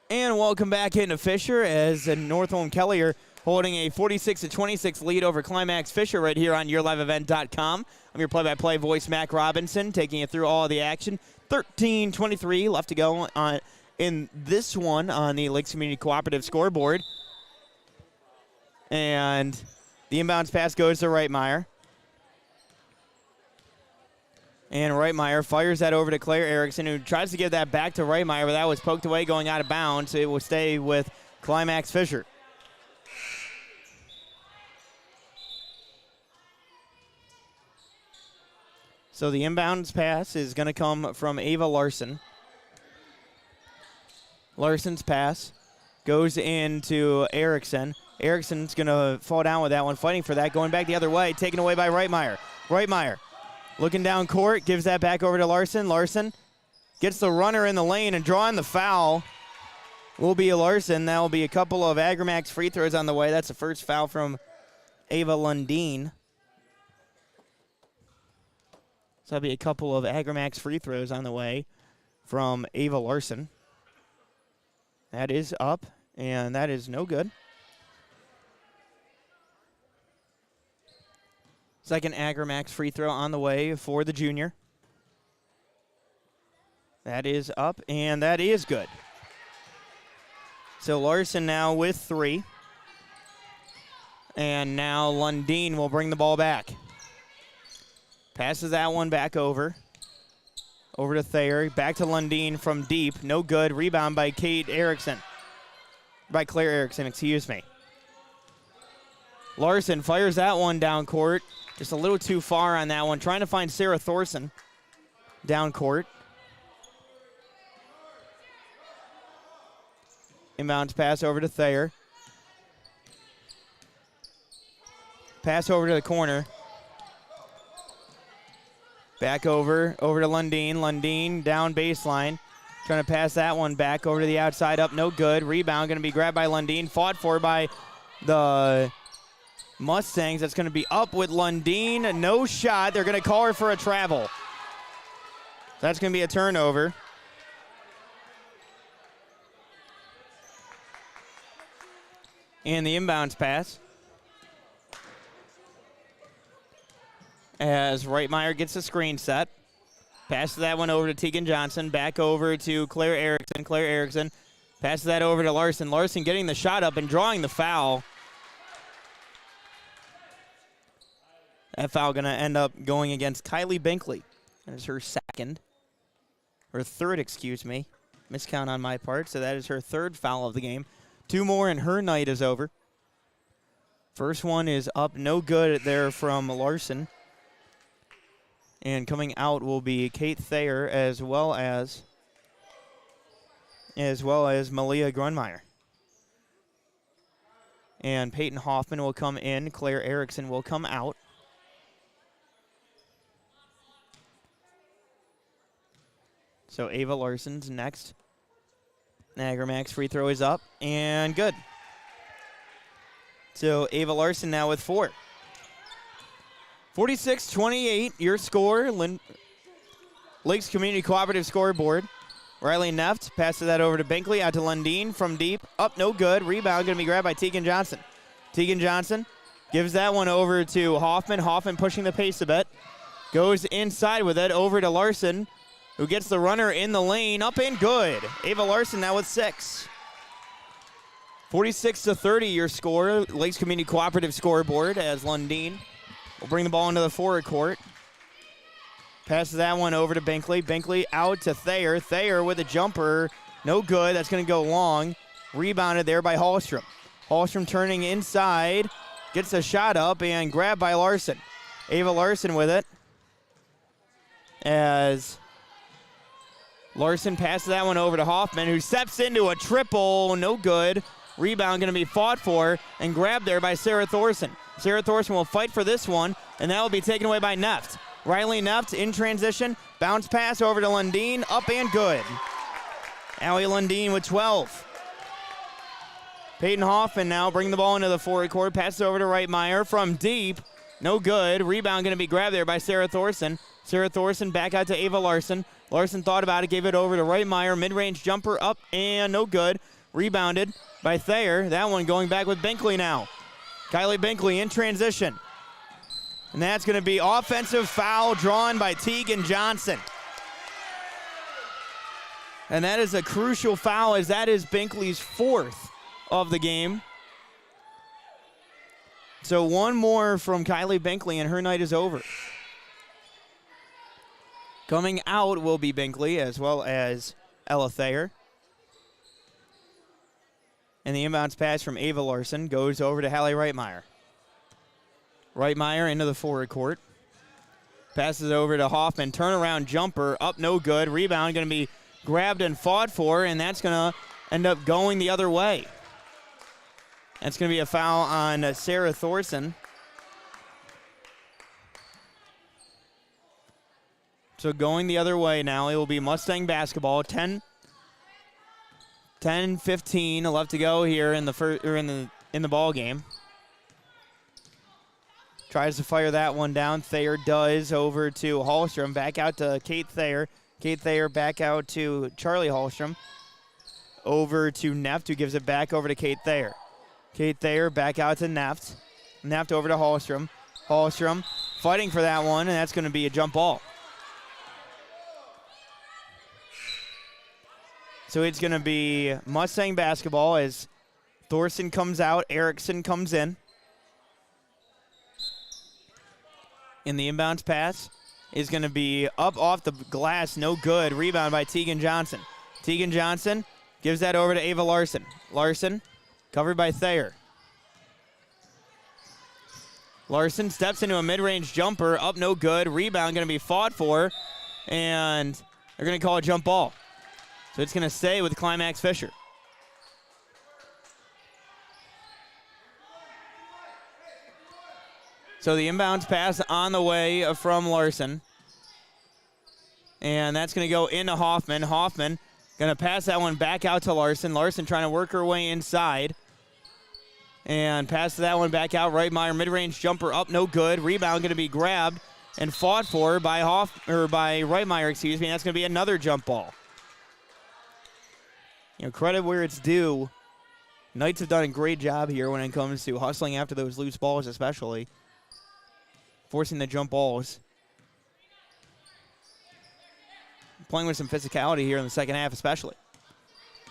And welcome back into Fisher as Northome Kelliher holding a 46-26 lead over Climax-Fisher right here on YourLiveEvent.com. I'm your play-by-play voice, Mac Robinson, taking you through all of the action. 13:23 left to go in this one on the Lakes Community Cooperative scoreboard. And the inbounds pass goes to Reitmeyer. And Reitmeyer fires that over to Claire Erickson, who tries to give that back to Reitmeyer, but that was poked away going out of bounds. It will stay with Climax-Fisher. So the inbounds pass is going to come from Ava Larson. Larson's pass goes into Erickson. Erickson's going to fall down with that one, fighting for that, going back the other way, taken away by Reitmeyer. Reitmeyer looking down court, gives that back over to Larson. Larson gets the runner in the lane and drawing the foul will be Larson. That will be a couple of Agramax free throws on the way. That's the first foul from Ava Lundeen. So that'll be a couple of Agramax free throws on the way from Ava Larson. That is up, and that is no good. Second Agramax free throw on the way for the junior. That is up, and that is good. So Larson now with 3. And now Lundeen will bring the ball back. Passes that one back over. Over to Thayer. Back to Lundeen from deep. No good. Rebound by Kate Erickson. By Claire Erickson, excuse me. Larson fires that one down court. Just a little too far on that one. Trying to find Sarah Thorson down court. Inbounds pass over to Thayer. Pass over to the corner. Back over to Lundeen. Lundeen down baseline. Trying to pass that one back over to the outside, up no good. Rebound going to be grabbed by Lundeen. Fought for by the Mustangs. That's going to be up with Lundeen. No shot. They're going to call her for a travel. That's going to be a turnover. And the inbounds pass. As Reitmeyer gets the screen set. Passes that one over to Tegan Johnson. Back over to Claire Erickson. Claire Erickson passes that over to Larson. Larson getting the shot up and drawing the foul. That foul going to end up going against Kylie Binkley. That is her third, excuse me. Miscount on my part. So that is her third foul of the game. 2 more and her night is over. First one is up, no good there from Larson. And coming out will be Kate Thayer as well as Malia Grunmeyer. And Peyton Hoffman will come in. Claire Erickson will come out. So Ava Larson's next. Nagramax free throw is up and good. So Ava Larson now with 4. 46-28, your score. Lakes Community Cooperative scoreboard. Riley Neft passes that over to Binkley, out to Lundeen from deep. Up, no good. Rebound going to be grabbed by Tegan Johnson. Tegan Johnson gives that one over to Hoffman. Hoffman pushing the pace a bit. Goes inside with it over to Larson, who gets the runner in the lane. Up and good. Ava Larson now with 6. 46-30, your score. Lakes Community Cooperative scoreboard as Lundeen will bring the ball into the forward court. Passes that one over to Binkley. Binkley out to Thayer. Thayer with a jumper. No good. That's going to go long. Rebounded there by Hallstrom. Hallstrom turning inside. Gets a shot up and grabbed by Larson. Ava Larson with it. As Larson passes that one over to Hoffman, who steps into a triple. No good. Rebound going to be fought for and grabbed there by Sarah Thorson. Sarah Thorson will fight for this one, and that will be taken away by Neft. Riley Neft in transition. Bounce pass over to Lundeen. Up and good. Allie Lundeen with 12. Peyton Hoffman now bring the ball into the forward court. Passes over to Reitmeyer from deep. No good. Rebound going to be grabbed there by Sarah Thorson. Sarah Thorson back out to Ava Larson. Larson thought about it, gave it over to Reitmeyer. Mid-range jumper up and no good. Rebounded by Thayer. That one going back with Binkley now. Kylie Binkley in transition. And that's going to be offensive foul drawn by Tegan Johnson. And that is a crucial foul, as that is Binkley's 4th of the game. So one more from Kylie Binkley and her night is over. Coming out will be Binkley as well as Ella Thayer. And the inbounds pass from Ava Larson goes over to Hallie Reitmeyer. Reitmeyer into the forward court. Passes over to Hoffman. Turnaround jumper. Up, no good. Rebound going to be grabbed and fought for, and that's going to end up going the other way. That's going to be a foul on Sarah Thorson. So going the other way now, it will be Mustang basketball. 10-15 left to go here in the in the ball game. Tries to fire that one down. Thayer does over to Hallstrom. Back out to Kate Thayer. Kate Thayer back out to Charlie Hallstrom. Over to Neft, who gives it back over to Kate Thayer. Kate Thayer back out to Neft. Neft over to Hallstrom. Hallstrom fighting for that one, and that's going to be a jump ball. So it's going to be Mustang basketball as Thorson comes out, Erickson comes in. And the inbounds pass is going to be up off the glass, no good. Rebound by Tegan Johnson. Tegan Johnson gives that over to Ava Larson. Larson covered by Thayer. Larson steps into a mid-range jumper, up no good. Rebound going to be fought for, and they're going to call a jump ball. So it's going to stay with Climax-Fisher. So the inbounds pass on the way from Larson. And that's going to go into Hoffman. Hoffman going to pass that one back out to Larson. Larson trying to work her way inside. And pass that one back out. Reitmeyer mid-range jumper up, no good. Rebound going to be grabbed and fought for by Reitmeyer, excuse me. And that's going to be another jump ball. You know, credit where it's due. Knights have done a great job here when it comes to hustling after those loose balls, especially. Forcing the jump balls. Playing with some physicality here in the second half, especially.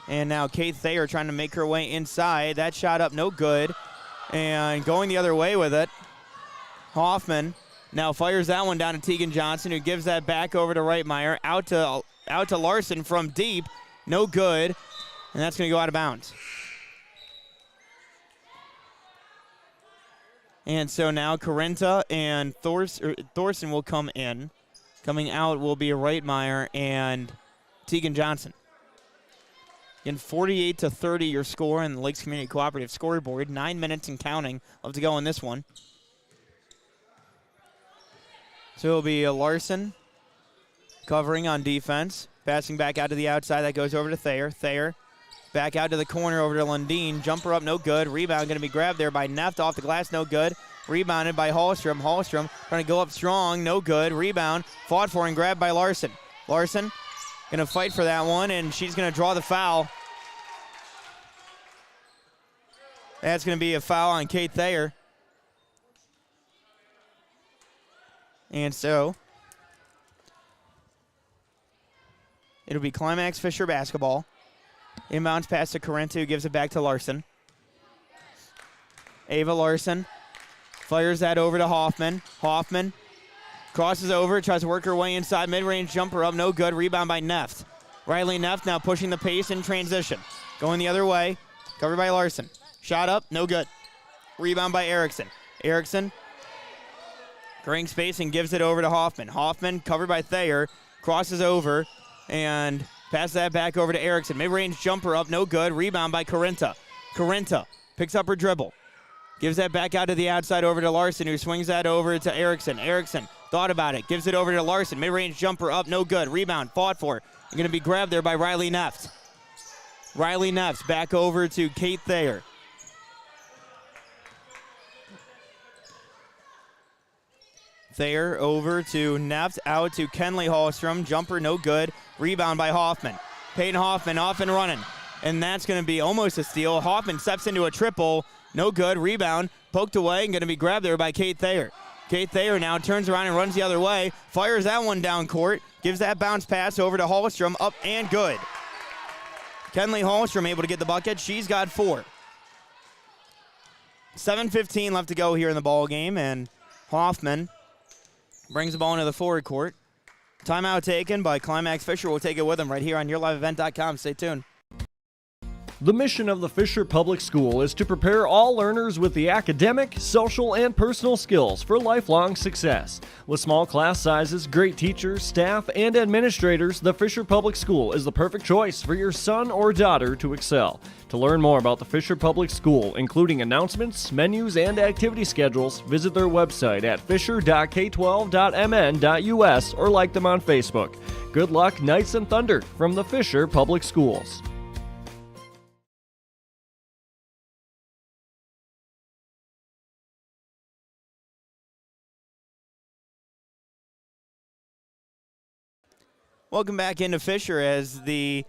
And now Kate Thayer trying to make her way inside. That shot up, no good. And going the other way with it. Hoffman now fires that one down to Tegan Johnson, who gives that back over to Reitmeyer. Out to Larson from deep. No good. And that's going to go out of bounds. And so now Carenta and Thorson will come in. Coming out will be Reitmeyer and Tegan Johnson. Again, 48-30 your score in the Lakes Community Cooperative scoreboard. 9 minutes and counting left to go in this one. So it'll be Larson covering on defense. Passing back out to the outside. That goes over to Thayer. Thayer back out to the corner over to Lundeen. Jumper up, no good. Rebound going to be grabbed there by Neft off the glass, no good. Rebounded by Hallstrom. Hallstrom trying to go up strong, no good. Rebound, fought for and grabbed by Larson. Larson going to fight for that one, and she's going to draw the foul. That's going to be a foul on Kate Thayer. And so it'll be Climax-Fisher basketball. Inbounds pass to Correnta, who gives it back to Larson. Ava Larson fires that over to Hoffman. Hoffman crosses over, tries to work her way inside. Mid-range jumper up, no good. Rebound by Neft. Riley Neft now pushing the pace in transition. Going the other way, covered by Larson. Shot up, no good. Rebound by Erickson. Erickson creating space and gives it over to Hoffman. Hoffman covered by Thayer, crosses over and passes that back over to Erickson. Mid-range jumper up, no good. Rebound by Correnta. Correnta picks up her dribble. Gives that back out to the outside over to Larson, who swings that over to Erickson. Erickson thought about it, gives it over to Larson. Mid-range jumper up, no good. Rebound, fought for. Going to be grabbed there by Riley Neft. Riley Neft back over to Kate Thayer. Thayer over to Neft, out to Kenley Hallstrom. Jumper, no good. Rebound by Hoffman. Peyton Hoffman off and running. And that's going to be almost a steal. Hoffman steps into a triple. No good. Rebound, poked away, and going to be grabbed there by Kate Thayer. Kate Thayer now turns around and runs the other way. Fires that one down court. Gives that bounce pass over to Hallstrom. Up and good. Kenley Hallstrom able to get the bucket. She's got 4. 7:15 left to go here in the ball game, and Hoffman brings the ball into the forward court. Timeout taken by Climax-Fisher. We'll take it with him right here on YourLiveEvent.com. Stay tuned. The mission of the Fisher Public School is to prepare all learners with the academic, social, and personal skills for lifelong success. With small class sizes, great teachers, staff, and administrators, the Fisher Public School is the perfect choice for your son or daughter to excel. To learn more about the Fisher Public School, including announcements, menus, and activity schedules, visit their website at fisher.k12.mn.us or like them on Facebook. Good luck, Knights and Thunder, from the Fisher Public Schools. Welcome back into Fisher as the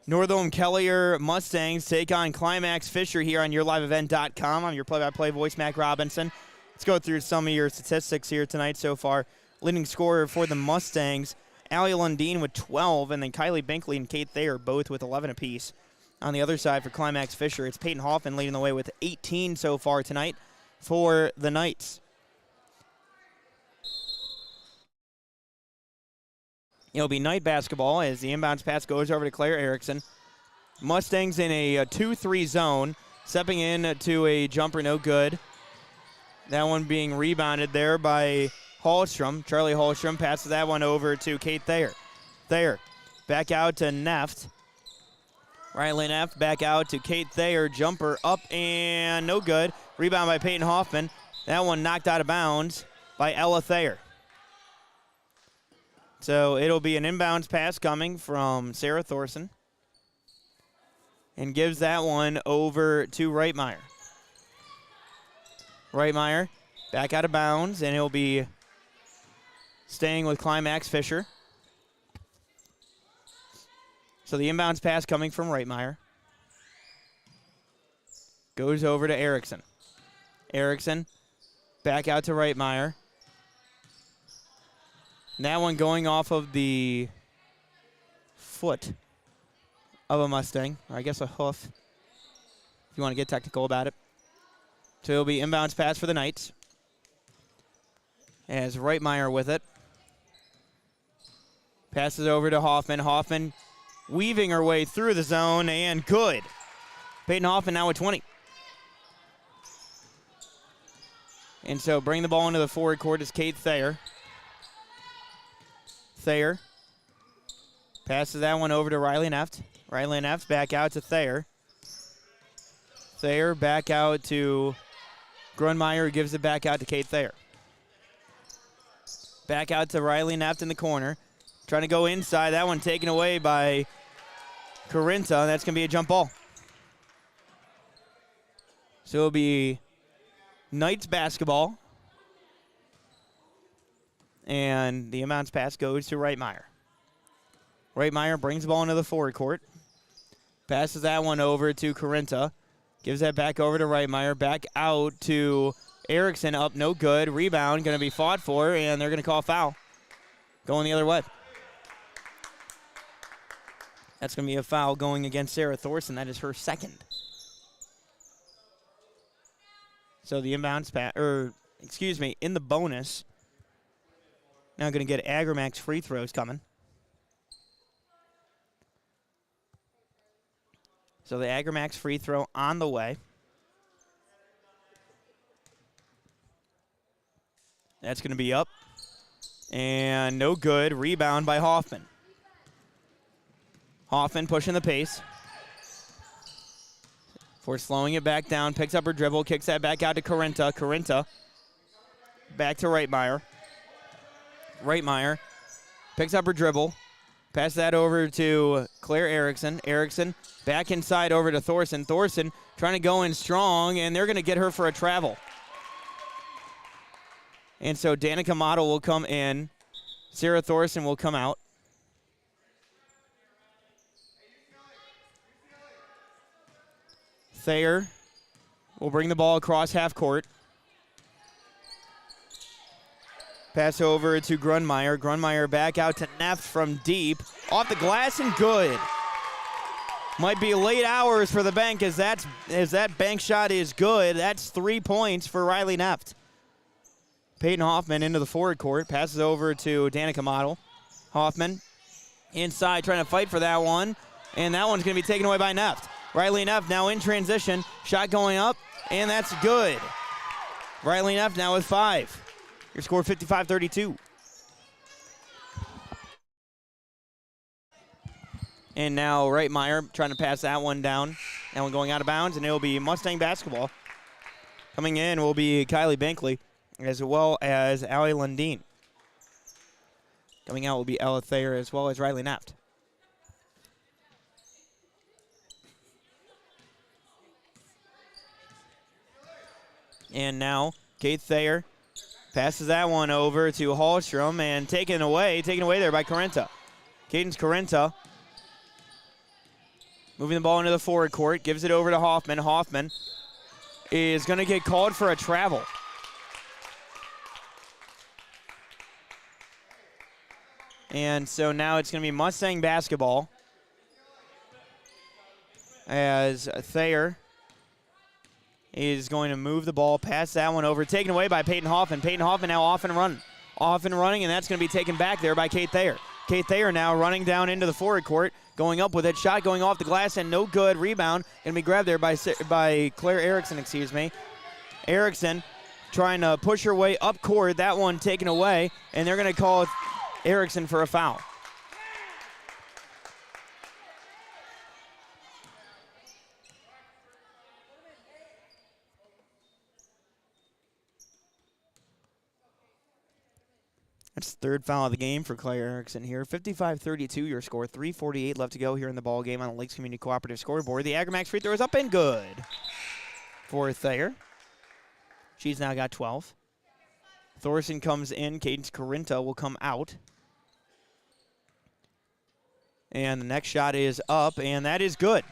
Northome Kelliher Mustangs take on Climax-Fisher here on YourLiveEvent.com. I'm your play-by-play voice, Mac Robinson. Let's go through some of your statistics here tonight so far. Leading scorer for the Mustangs, Allie Lundeen with 12, and then Kylie Binkley and Kate Thayer both with 11 apiece. On the other side for Climax-Fisher, it's Peyton Hoffman leading the way with 18 so far tonight for the Knights. It'll be Knight basketball as the inbounds pass goes over to Claire Erickson. Mustangs in a 2-3 zone, stepping in to a jumper, no good. That one being rebounded there by Hallstrom. Charlie Hallstrom passes that one over to Kate Thayer. Thayer back out to Neft. Riley Neft back out to Kate Thayer. Jumper up and no good. Rebound by Peyton Hoffman. That one knocked out of bounds by Ella Thayer. So it'll be an inbounds pass coming from Sarah Thorson. And gives that one over to Reitmeyer. Reitmeyer back out of bounds, and he'll be staying with Climax-Fisher. So the inbounds pass coming from Reitmeyer. Goes over to Erickson. Erickson back out to Reitmeyer. And that one going off of the foot of a Mustang, or I guess a hoof, if you want to get technical about it. So it'll be inbounds pass for the Knights. As Reitmeyer with it. Passes over to Hoffman. Hoffman weaving her way through the zone, and good. Peyton Hoffman now with 20. And so bring the ball into the forward court is Kate Thayer. Thayer passes that one over to Riley Neft. Riley Neff back out to Thayer. Thayer back out to Grunmeyer, who gives it back out to Kate Thayer. Back out to Riley Neff in the corner. Trying to go inside. That one taken away by Corinta. That's going to be a jump ball. So it'll be Knights basketball. And the inbounds pass goes to Reitmeyer. Reitmeyer brings the ball into the forward court. Passes that one over to Corinta. Gives that back over to Reitmeyer. Back out to Erickson. Up, no good. Rebound going to be fought for, and they're going to call foul. Going the other way. That's going to be a foul going against Sarah Thorson. That is her second. So the inbounds pass, in the bonus. Now going to get Agramax free throws coming. So the Agramax free throw on the way. That's going to be up. And no good. Rebound by Hoffman. Hoffman pushing the pace. For slowing it back down. Picks up her dribble. Kicks that back out to Corinta. Corinta back to Reitmeyer. Reitmeyer picks up her dribble. Pass that over to Claire Erickson. Erickson back inside over to Thorson. Thorson trying to go in strong, and they're going to get her for a travel. And so Danica Motto will come in. Sarah Thorson will come out. Thayer will bring the ball across half court. Pass over to Grunmeyer. Grunmeyer back out to Neff from deep. Off the glass and good. Might be late hours for the bank as that bank shot is good. That's 3 points for Riley Neff. Peyton Hoffman into the forward court. Passes over to Danica Motto. Hoffman inside trying to fight for that one. And that one's going to be taken away by Neff. Riley Neff now in transition. Shot going up, and that's good. Riley Neff now with 5. Your score 55-32. And now Reitmeyer trying to pass that one down. That one going out of bounds, and it'll be Mustang basketball. Coming in will be Kylie Bankley, as well as Allie Lundeen. Coming out will be Ella Thayer, as well as Riley Neff. And now Kate Thayer passes that one over to Hallstrom and taken away there by Corinta. Cadence Corinta moving the ball into the forward court, gives it over to Hoffman. Hoffman is going to get called for a travel. And so now it's going to be Mustang basketball as Thayer is going to move the ball, pass that one over, taken away by Peyton Hoffman. Peyton Hoffman now off and running, and that's going to be taken back there by Kate Thayer. Kate Thayer now running down into the forward court, going up with it, shot going off the glass, and no good. Rebound going to be grabbed there by Claire Erickson, Erickson trying to push her way up court, that one taken away, and they're going to call Erickson for a foul. That's the third foul of the game for Claire Erickson here. 55-32 your score. 3:48 left to go here in the ball game on the Lakes Community Cooperative scoreboard. The Agramax free throw is up and good for Thayer. She's now got 12. Thorson comes in. Cadence Corinta will come out. And the next shot is up, and that is good.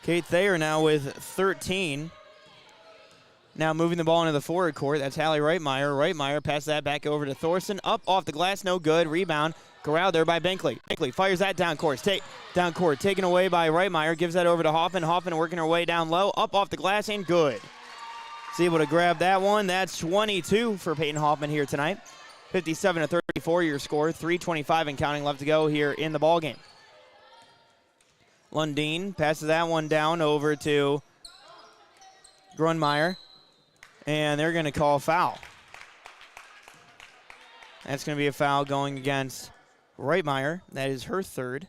Kate Thayer now with 13. Now moving the ball into the forward court. That's Hallie Reitmeyer. Reitmeyer passes that back over to Thorson. Up off the glass, no good. Rebound corralled there by Bankley. Bankley fires that down court. Taken away by Reitmeyer. Gives that over to Hoffman. Hoffman working her way down low. Up off the glass and good. Is able to grab that one. That's 22 for Peyton Hoffman here tonight. 57-34 your score. 3:25 and counting left to go here in the ball game. Lundeen passes that one down over to Grunmeyer. And they're going to call a foul. That's going to be a foul going against Reitmeyer. That is her third.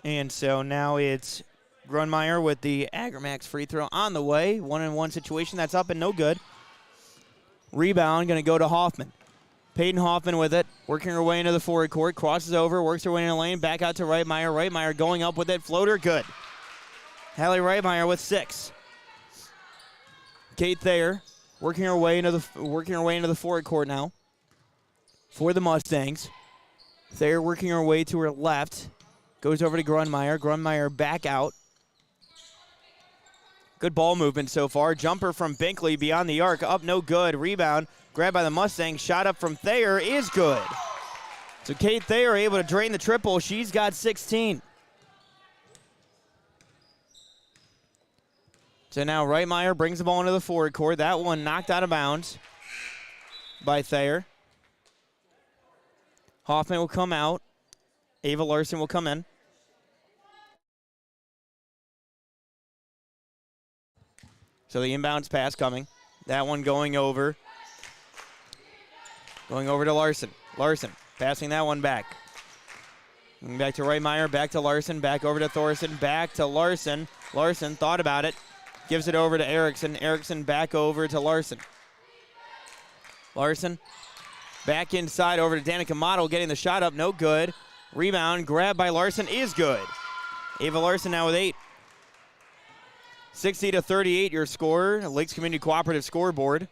And so now it's Grunmeyer with the Agramax free throw on the way. 1-on-1 situation. That's up and no good. Rebound going to go to Hoffman. Peyton Hoffman with it, working her way into the forward court, crosses over, works her way in the lane, back out to Reitmeyer. Reitmeyer going up with it, floater, good. Hallie Reitmeyer with 6. Kate Thayer working her way into the forward court now for the Mustangs. Thayer working her way to her left, goes over to Grunmeyer. Grunmeyer back out. Good ball movement so far. Jumper from Binkley beyond the arc, up no good. Rebound. Grabbed by the Mustangs. Shot up from Thayer is good. So Kate Thayer able to drain the triple. She's got 16. So now Reitmeyer brings the ball into the forward court. That one knocked out of bounds by Thayer. Hoffman will come out. Ava Larson will come in. So the inbounds pass coming. That one going over. Going over to Larson. Larson passing that one back. Back to Reitmeyer, back to Larson, back over to Thorson, back to Larson. Larson thought about it. Gives it over to Erickson. Erickson back over to Larson. Larson back inside over to Danica Motto, getting the shot up, no good. Rebound, grab by Larson is good. Ava Larson now with 8. 60-38 your score, Lakes Community Cooperative scoreboard.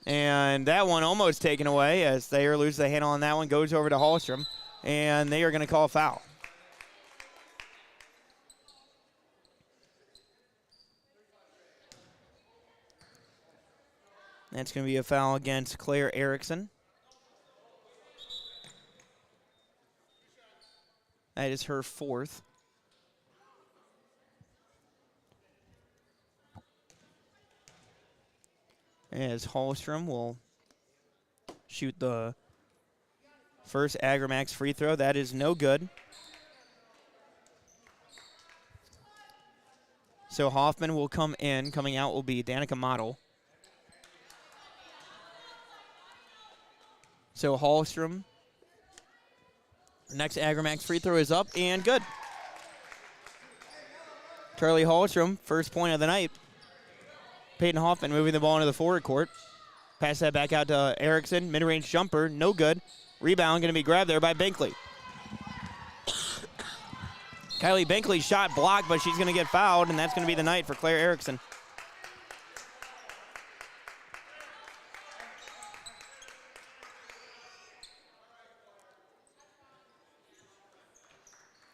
And that one almost taken away as Thayer loses the handle on that one, goes over to Hallstrom, and they are going to call a foul. That's going to be a foul against Claire Erickson. That is her 4th. As Hallstrom will shoot the first Agramax free throw. That is no good. So Hoffman will come in. Coming out will be Danica Motto. So Hallstrom, next Agramax free throw is up and good. Charlie Hallstrom, first point of the night. Peyton Hoffman moving the ball into the forward court. Pass that back out to Erickson. Mid-range jumper, no good. Rebound going to be grabbed there by Binkley. Kylie Binkley's shot blocked, but she's going to get fouled, and that's going to be the night for Claire Erickson.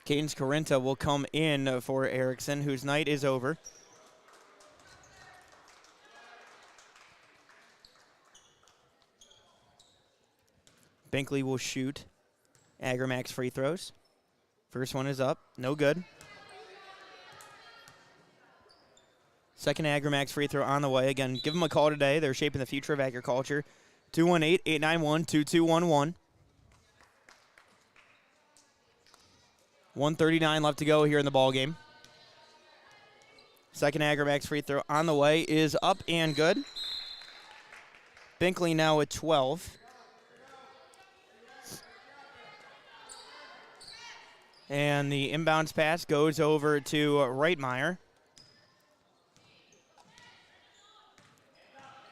Cadence Carenta will come in for Erickson, whose night is over. Binkley will shoot Agramax free throws. First one is up, no good. Second Agramax free throw on the way. Again, give them a call today. They're shaping the future of agriculture. 218-891-2211. 1:39 left to go here in the ball game. Second Agramax free throw on the way is up and good. Binkley now at 12. And the inbounds pass goes over to Reitmeyer.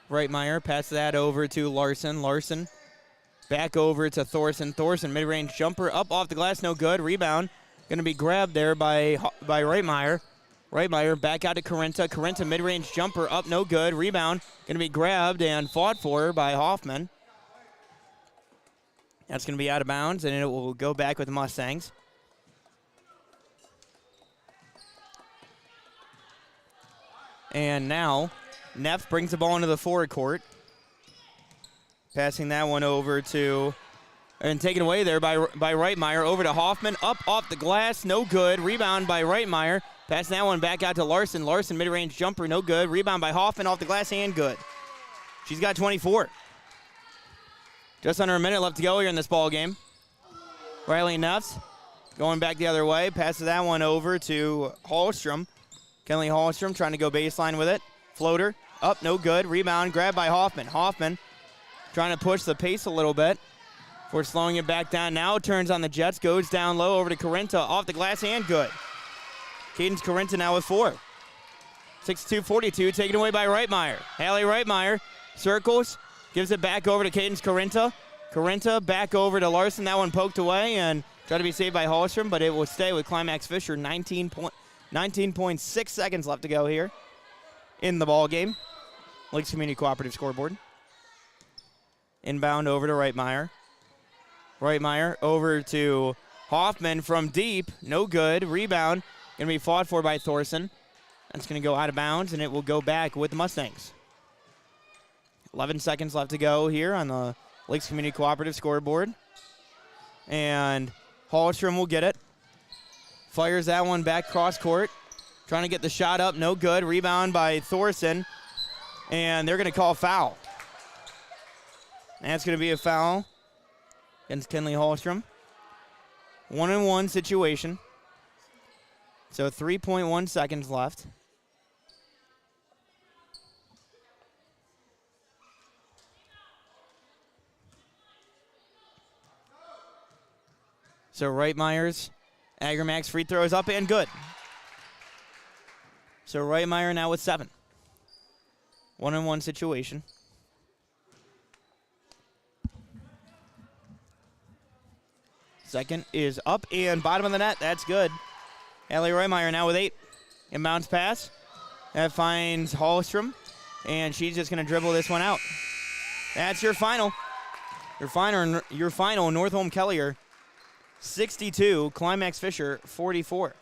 Reitmeyer passes that over to Larson. Larson back over to Thorson. Thorson mid-range jumper up off the glass, no good. Rebound going to be grabbed there by Reitmeyer. Reitmeyer back out to Carenta. Carenta mid-range jumper up, no good. Rebound going to be grabbed and fought for by Hoffman. That's going to be out of bounds, and it will go back with the Mustangs. And now, Neff brings the ball into the forward court. Passing that one over to, and taken away there by Reitmeyer, over to Hoffman. Up off the glass, no good. Rebound by Reitmeyer. Passing that one back out to Larson. Larson mid-range jumper, no good. Rebound by Hoffman off the glass and good. She's got 24. Just under a minute left to go here in this ball game. Riley Neffs going back the other way. Passes that one over to Hallstrom. Kelly Hallstrom trying to go baseline with it. Floater, up, no good. Rebound, grabbed by Hoffman. Hoffman trying to push the pace a little bit. For slowing it back down now, turns on the Jets, goes down low over to Corinta, off the glass and good. Cadence Corinta now with 4. 62-42, taken away by Reitmeyer. Hallie Reitmeyer circles, gives it back over to Cadence Corinta. Corinta back over to Larson. That one poked away and tried to be saved by Hallstrom, but it will stay with Climax-Fisher. 19.6 seconds left to go here in the ball game. Lakes Community Cooperative scoreboard. Inbound over to Reitmeyer. Reitmeyer over to Hoffman from deep. No good. Rebound going to be fought for by Thorson. That's going to go out of bounds, and it will go back with the Mustangs. 11 seconds left to go here on the Lakes Community Cooperative scoreboard. And Hallstrom will get it. Fires that one back cross court. Trying to get the shot up. No good. Rebound by Thorson. And they're going to call a foul. That's going to be a foul against Kenley Hallstrom. 1-on-1 situation. So 3.1 seconds left. So Reitmeyer's Agramax free throw is up and good. So Reitmeyer now with 7. 1-on-1 situation. Second is up and bottom of the net. That's good. Allie Reitmeyer now with 8. Inbounds pass. That finds Hallstrom. And she's just going to dribble this one out. That's your final. Your final Northome Kelliher 62, Climax-Fisher 44.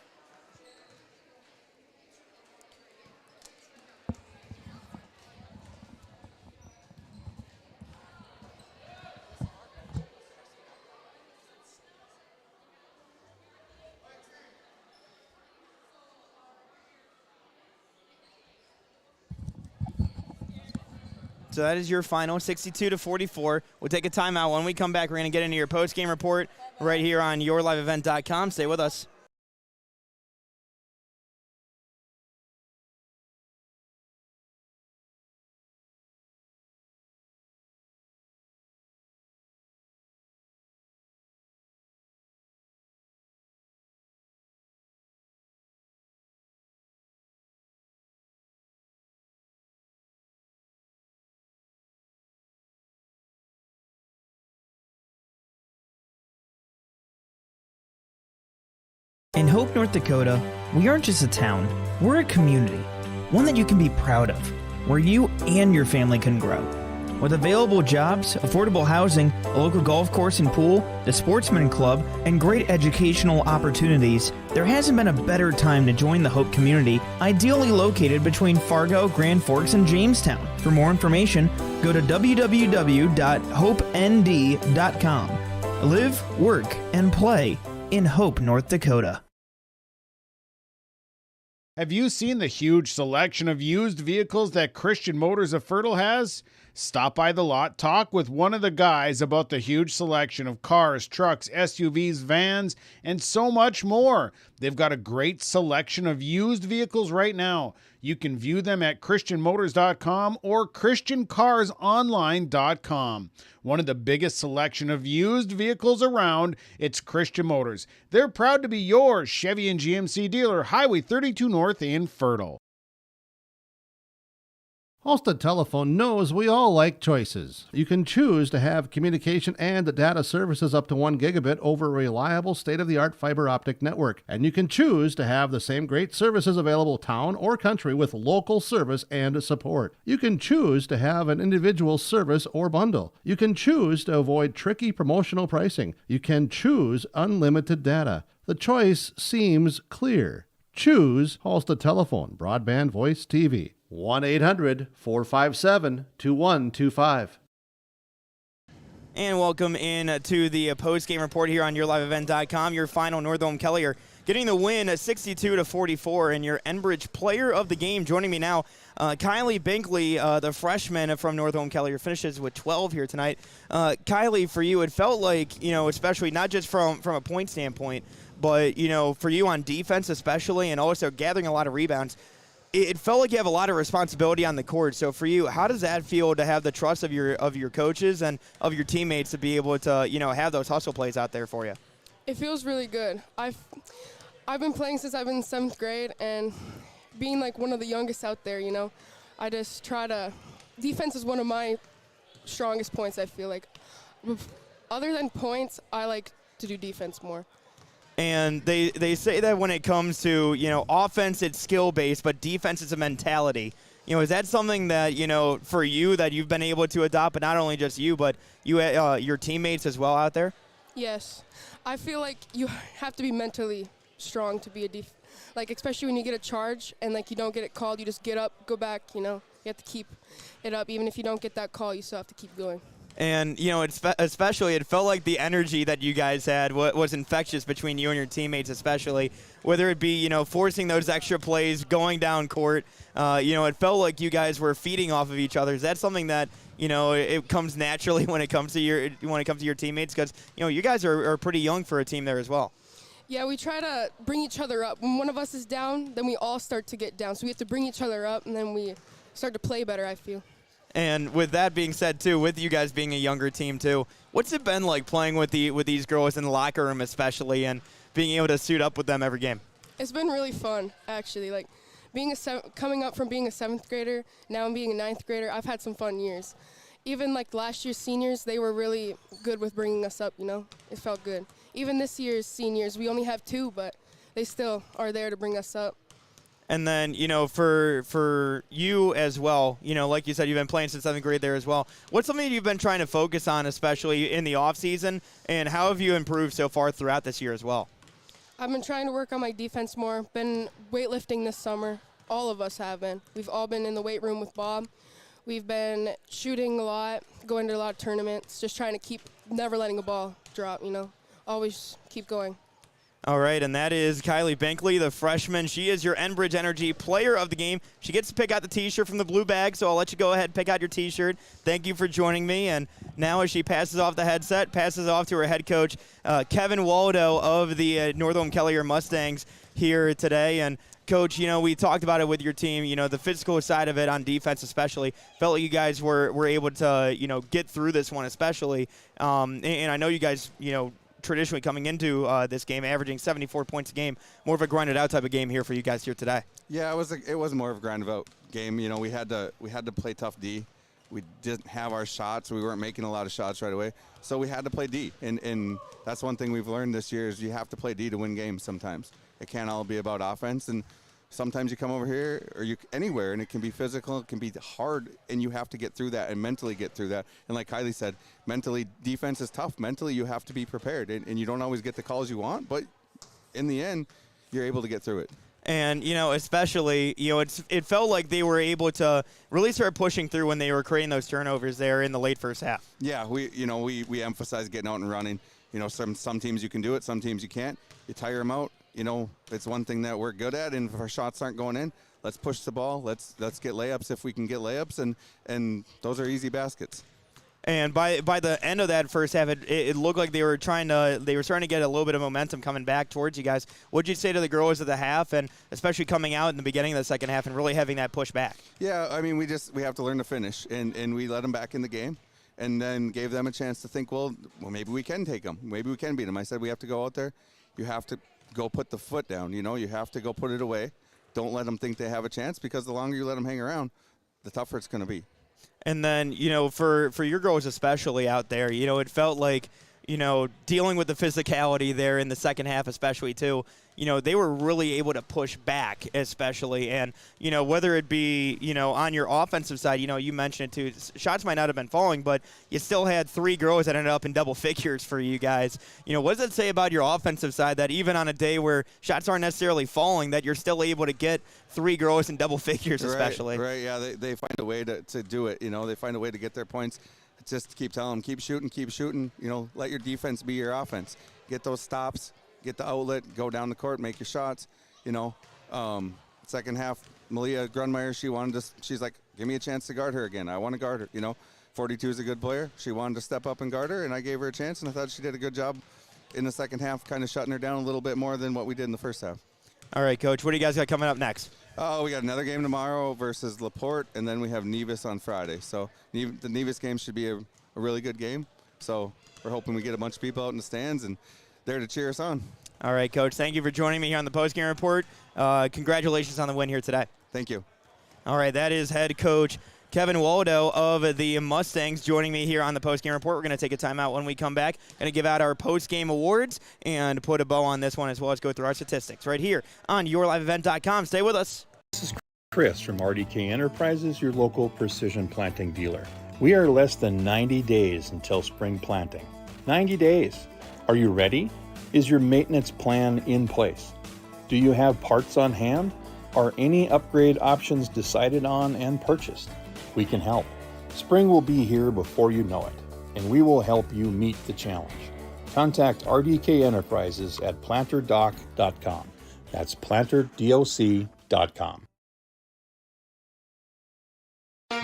So that is your final, 62-44. We'll take a timeout. When we come back, we're going to get into your post-game report right here on yourliveevent.com. Stay with us. In Hope, North Dakota, we aren't just a town, we're a community, one that you can be proud of, where you and your family can grow. With available jobs, affordable housing, a local golf course and pool, the Sportsman Club, and great educational opportunities, there hasn't been a better time to join the Hope community, ideally located between Fargo, Grand Forks, and Jamestown. For more information, go to www.hopend.com. Live, work, and play in Hope, North Dakota. Have you seen the huge selection of used vehicles that Christian Motors of Fertile has? Stop by the lot, talk with one of the guys about the huge selection of cars, trucks, SUVs, vans, and so much more. They've got a great selection of used vehicles right now. You can view them at christianmotors.com or christiancarsonline.com. One of the biggest selection of used vehicles around, it's Christian Motors. They're proud to be your Chevy and GMC dealer, Highway 32 North in Fertile. Halstead Telephone knows we all like choices. You can choose to have communication and data services up to 1 gigabit over a reliable state-of-the-art fiber optic network. And you can choose to have the same great services available town or country with local service and support. You can choose to have an individual service or bundle. You can choose to avoid tricky promotional pricing. You can choose unlimited data. The choice seems clear. Choose Halstead Telephone, broadband voice TV. 1-800-457-2125. And welcome in to the post-game report here on yourliveevent.com. Your final Northome Kelliher getting the win 62-44, and your Enbridge player of the game. Joining me now, Kylie Binkley, the freshman from Northome Kelliher, finishes with 12 here tonight. Kylie, for you, it felt like, especially not just from a point standpoint, but, for you on defense especially, and also gathering a lot of rebounds, it felt like you have a lot of responsibility on the court. So for you, how does that feel to have the trust of your coaches and of your teammates to be able to, have those hustle plays out there for you? It feels really good. I've been playing since I've been in 7th grade, and being like one of the youngest out there, I just try to. Defense is one of my strongest points. I feel like, other than points, I like to do defense more. And they say that when it comes to, offense, it's skill-based, but defense is a mentality. Is that something that, for you that you've been able to adopt, but not only just you, but your teammates as well out there? Yes. I feel like you have to be mentally strong to be especially when you get a charge and, you don't get it called, you just get up, go back, You have to keep it up. Even if you don't get that call, you still have to keep going. And, especially it felt like the energy that you guys had was infectious between you and your teammates, especially, whether it be, forcing those extra plays, going down court. It felt like you guys were feeding off of each other. Is that something that, it comes naturally when it comes to your teammates? Because, you guys are pretty young for a team there as well. Yeah, we try to bring each other up. When one of us is down, then we all start to get down. So we have to bring each other up, and then we start to play better, I feel. And with that being said, too, with you guys being a younger team, too, what's it been like playing with these girls in the locker room especially and being able to suit up with them every game? It's been really fun, actually. Coming up from being a 7th grader, now I'm being a 9th grader, I've had some fun years. Even last year's seniors, they were really good with bringing us up, It felt good. Even this year's seniors, we only have 2, but they still are there to bring us up. And then, for you as well, like you said, you've been playing since 7th grade there as well. What's something you've been trying to focus on, especially in the offseason, and how have you improved so far throughout this year as well? I've been trying to work on my defense more. Been weightlifting this summer. All of us have been. We've all been in the weight room with Bob. We've been shooting a lot, going to a lot of tournaments, just trying to never letting a ball drop, Always keep going. All right, and that is Kylie Binkley, the freshman. She is your Enbridge Energy Player of the Game. She gets to pick out the T-shirt from the blue bag, so I'll let you go ahead and pick out your T-shirt. Thank you for joining me. And now as she passes off the headset, passes off to her head coach, Kevin Waldo of the Northome Kelliher Mustangs here today. And Coach, we talked about it with your team, the physical side of it on defense especially. Felt like you guys were able to, get through this one especially. And I know you guys, traditionally coming into this game, averaging 74 points a game, more of a grinded out type of game here for you guys here today. Yeah, it was more of a grinded out game. We had to play tough D. We didn't have our shots. We weren't making a lot of shots right away, so we had to play D. And that's one thing we've learned this year is you have to play D to win games. Sometimes it can't all be about offense, and sometimes you come over here or anywhere, and it can be physical, it can be hard, and you have to get through that and mentally get through that. And like Kylie said, mentally, defense is tough. Mentally, you have to be prepared, and you don't always get the calls you want, but in the end, you're able to get through it. And, especially, it felt like they were able to really start pushing through when they were creating those turnovers there in the late first half. Yeah, we emphasize getting out and running. Some teams you can do it, some teams you can't. You tire them out. It's one thing that we're good at, and if our shots aren't going in, let's push the ball. Let's get layups if we can get layups, and those are easy baskets. And by the end of that first half, it looked like they were starting to get a little bit of momentum coming back towards you guys. What did you say to the girls of the half, and especially coming out in the beginning of the second half and really having that push back? Yeah, we have to learn to finish, and we let them back in the game, and then gave them a chance to think, well, maybe we can take them, maybe we can beat them. I said we have to go out there, you have to go put the foot down. You have to go put it away. Don't let them think they have a chance, because the longer you let them hang around, the tougher it's going to be. And then, for your girls especially out there, it felt like, dealing with the physicality there in the second half especially too, they were really able to push back especially. And, whether it be, on your offensive side, you mentioned it too, shots might not have been falling, but you still had 3 girls that ended up in double figures for you guys. What does it say about your offensive side that even on a day where shots aren't necessarily falling, that you're still able to get 3 girls in double figures especially? Right, yeah, they find a way to do it. They find a way to get their points. Just keep telling them, keep shooting. Let your defense be your offense. Get those stops, get the outlet, go down the court, make your shots. Second half, Malia Grunmeyer, she's like, give me a chance to guard her again. I want to guard her. 42 is a good player. She wanted to step up and guard her, and I gave her a chance, and I thought she did a good job in the second half, kind of shutting her down a little bit more than what we did in the first half. All right, Coach, what do you guys got coming up next? Oh, we got another game tomorrow versus LaPorte, and then we have Nevis on Friday. So the Nevis game should be a really good game. So we're hoping we get a bunch of people out in the stands and there to cheer us on. All right, Coach. Thank you for joining me here on the Postgame Report. Congratulations on the win here today. Thank you. All right, that is head coach Kevin Waldo of the Mustangs joining me here on the Postgame Report. We're going to take a timeout when we come back. Going to give out our postgame awards and put a bow on this one as well as go through our statistics right here on yourliveevent.com. Stay with us. This is Chris from RDK Enterprises, your local precision planting dealer. We are less than 90 days until spring planting. 90 days. Are you ready? Is your maintenance plan in place? Do you have parts on hand? Are any upgrade options decided on and purchased? We can help. Spring will be here before you know it, and we will help you meet the challenge. Contact RDK Enterprises at planterdoc.com. That's planterdoc.com.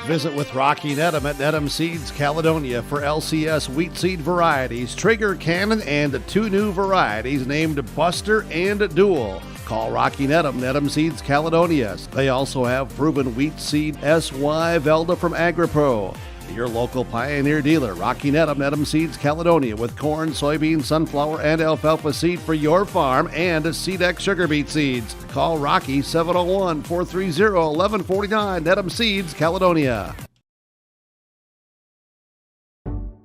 Visit with Rocky Nedham at Nedham Seeds Caledonia for LCS wheat seed varieties, Trigger Cannon, and 2 new varieties named Buster and Dual. Call Rocky Nedham, Nedham Seeds Caledonia. They also have proven wheat seed SY Velda from AgriPro. Your local Pioneer dealer, Rocky Nedham, Nedham Seeds Caledonia, with corn, soybean, sunflower, and alfalfa seed for your farm and Seedex sugar beet seeds. Call Rocky 701-430-1149, Nedham Seeds Caledonia.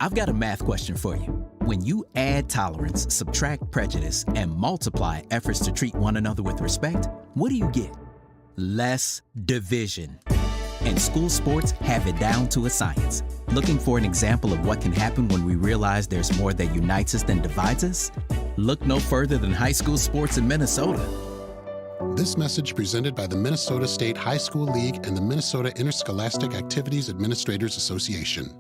I've got a math question for you. When you add tolerance, subtract prejudice, and multiply efforts to treat one another with respect, what do you get? Less division. And school sports have it down to a science. Looking for an example of what can happen when we realize there's more that unites us than divides us? Look no further than high school sports in Minnesota. This message presented by the Minnesota State High School League and the Minnesota Interscholastic Activities Administrators Association.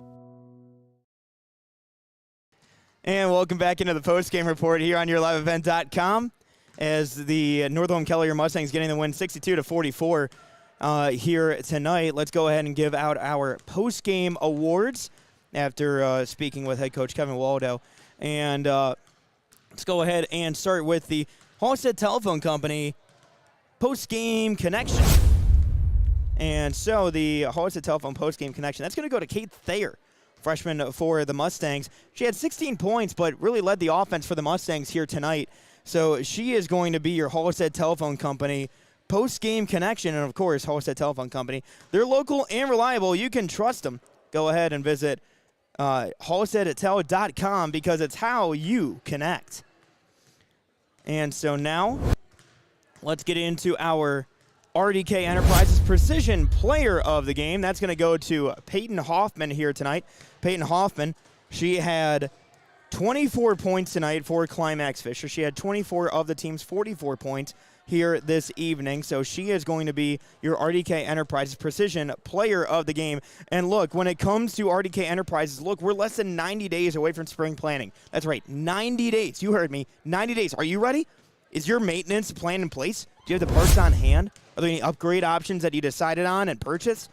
And welcome back into the postgame report here on yourliveevent.com as the Northome Kelliher Mustangs getting the win 62-44 here tonight. Let's go ahead and give out our postgame awards after speaking with head coach Kevin Waldo. And let's go ahead and start with the Halstead Telephone Company postgame connection. And so the Halstead Telephone postgame connection, that's going to go to Kate Thayer, freshman for the Mustangs. She had 16 points, but really led the offense for the Mustangs here tonight. So she is going to be your Halstead Telephone Company post-game connection. And, of course, Halstead Telephone Company, they're local and reliable. You can trust them. Go ahead and visit halsteadtel.com because it's how you connect. And so now let's get into our RDK Enterprises Precision Player of the Game. That's going to go to Peyton Hoffman here tonight. Peyton Hoffman, she had 24 points tonight for Climax-Fisher. She had 24 of the team's 44 points here this evening. So she is going to be your RDK Enterprises Precision Player of the Game. And look, when it comes to RDK Enterprises, look, we're less than 90 days away from spring planning. That's right, 90 days. You heard me, 90 days. Are you ready? Is your maintenance plan in place? Do you have the parts on hand? Are there any upgrade options that you decided on and purchased?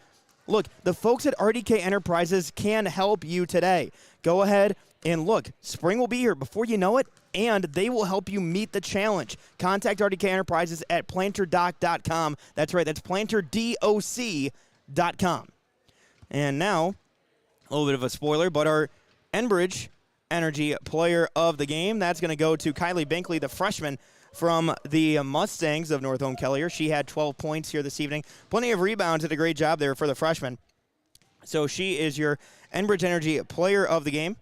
Look, the folks at RDK Enterprises can help you today. Go ahead and look. Spring will be here before you know it, and they will help you meet the challenge. Contact RDK Enterprises at planterdoc.com. That's right, that's planterdoc.com. And now, a little bit of a spoiler, but our Enbridge Energy Player of the Game, that's going to go to Kylie Binkley, the freshman from the Mustangs of Northome Kelliher. She had 12 points here this evening. Plenty of rebounds. Did a great job there for the freshman. So she is your Enbridge Energy Player of the Game.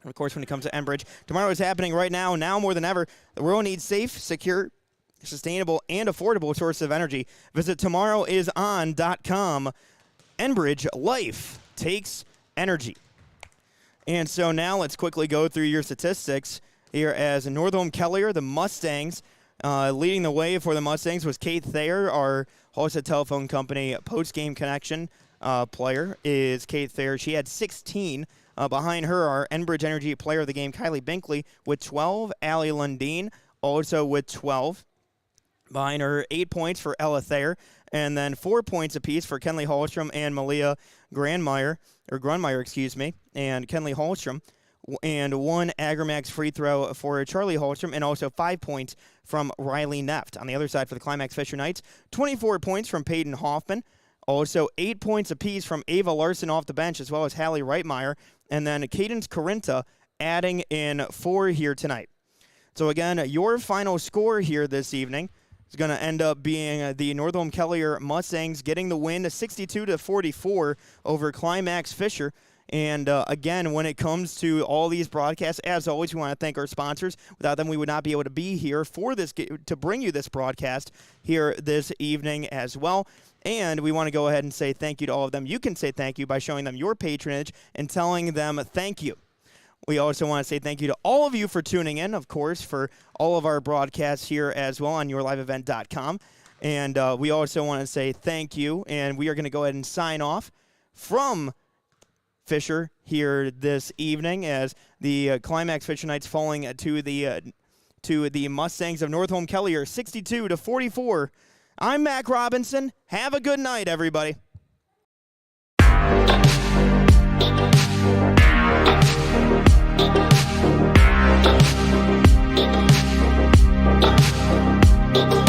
And of course, when it comes to Enbridge, tomorrow is happening right now more than ever. The world needs safe, secure, sustainable, and affordable source of energy. Visit tomorrowisOn.com. Enbridge, life takes energy. And so now let's quickly go through your statistics here as Northome Kelliher, the Mustangs. Leading the way for the Mustangs was Kate Thayer, our Halstead Telephone Company post-game connection player is Kate Thayer. She had 16. Behind her, our Enbridge Energy Player of the Game, Kylie Binkley, with 12. Allie Lundeen also with 12. Behind her, 8 points for Ella Thayer, and then 4 points apiece for Kenley Hallstrom and Malia Grunmeyer, and Kenley Hallstrom and 1 Agramax free throw for Charlie Holstrom, and also 5 points from Riley Neft. On the other side for the Climax-Fisher Knights, 24 points from Peyton Hoffman, also 8 points apiece from Ava Larson off the bench, as well as Hallie Reitmeyer, and then Cadence Corinta adding in 4 here tonight. So again, your final score here this evening is going to end up being the Northome Kelliher Mustangs getting the win 62-44 over Climax-Fisher. And again, when it comes to all these broadcasts, as always, we want to thank our sponsors. Without them, we would not be able to be here for this, to bring you this broadcast here this evening as well. And we want to go ahead and say thank you to all of them. You can say thank you by showing them your patronage and telling them thank you. We also want to say thank you to all of you for tuning in, of course, for all of our broadcasts here as well on yourliveevent.com. And we also want to say thank you, and we are going to go ahead and sign off from Fisher here this evening as the Climax-Fisher Knights falling to the Mustangs of Northome Kelliher 62-44. I'm Mac Robinson. Have a good night, everybody. We'll be right back.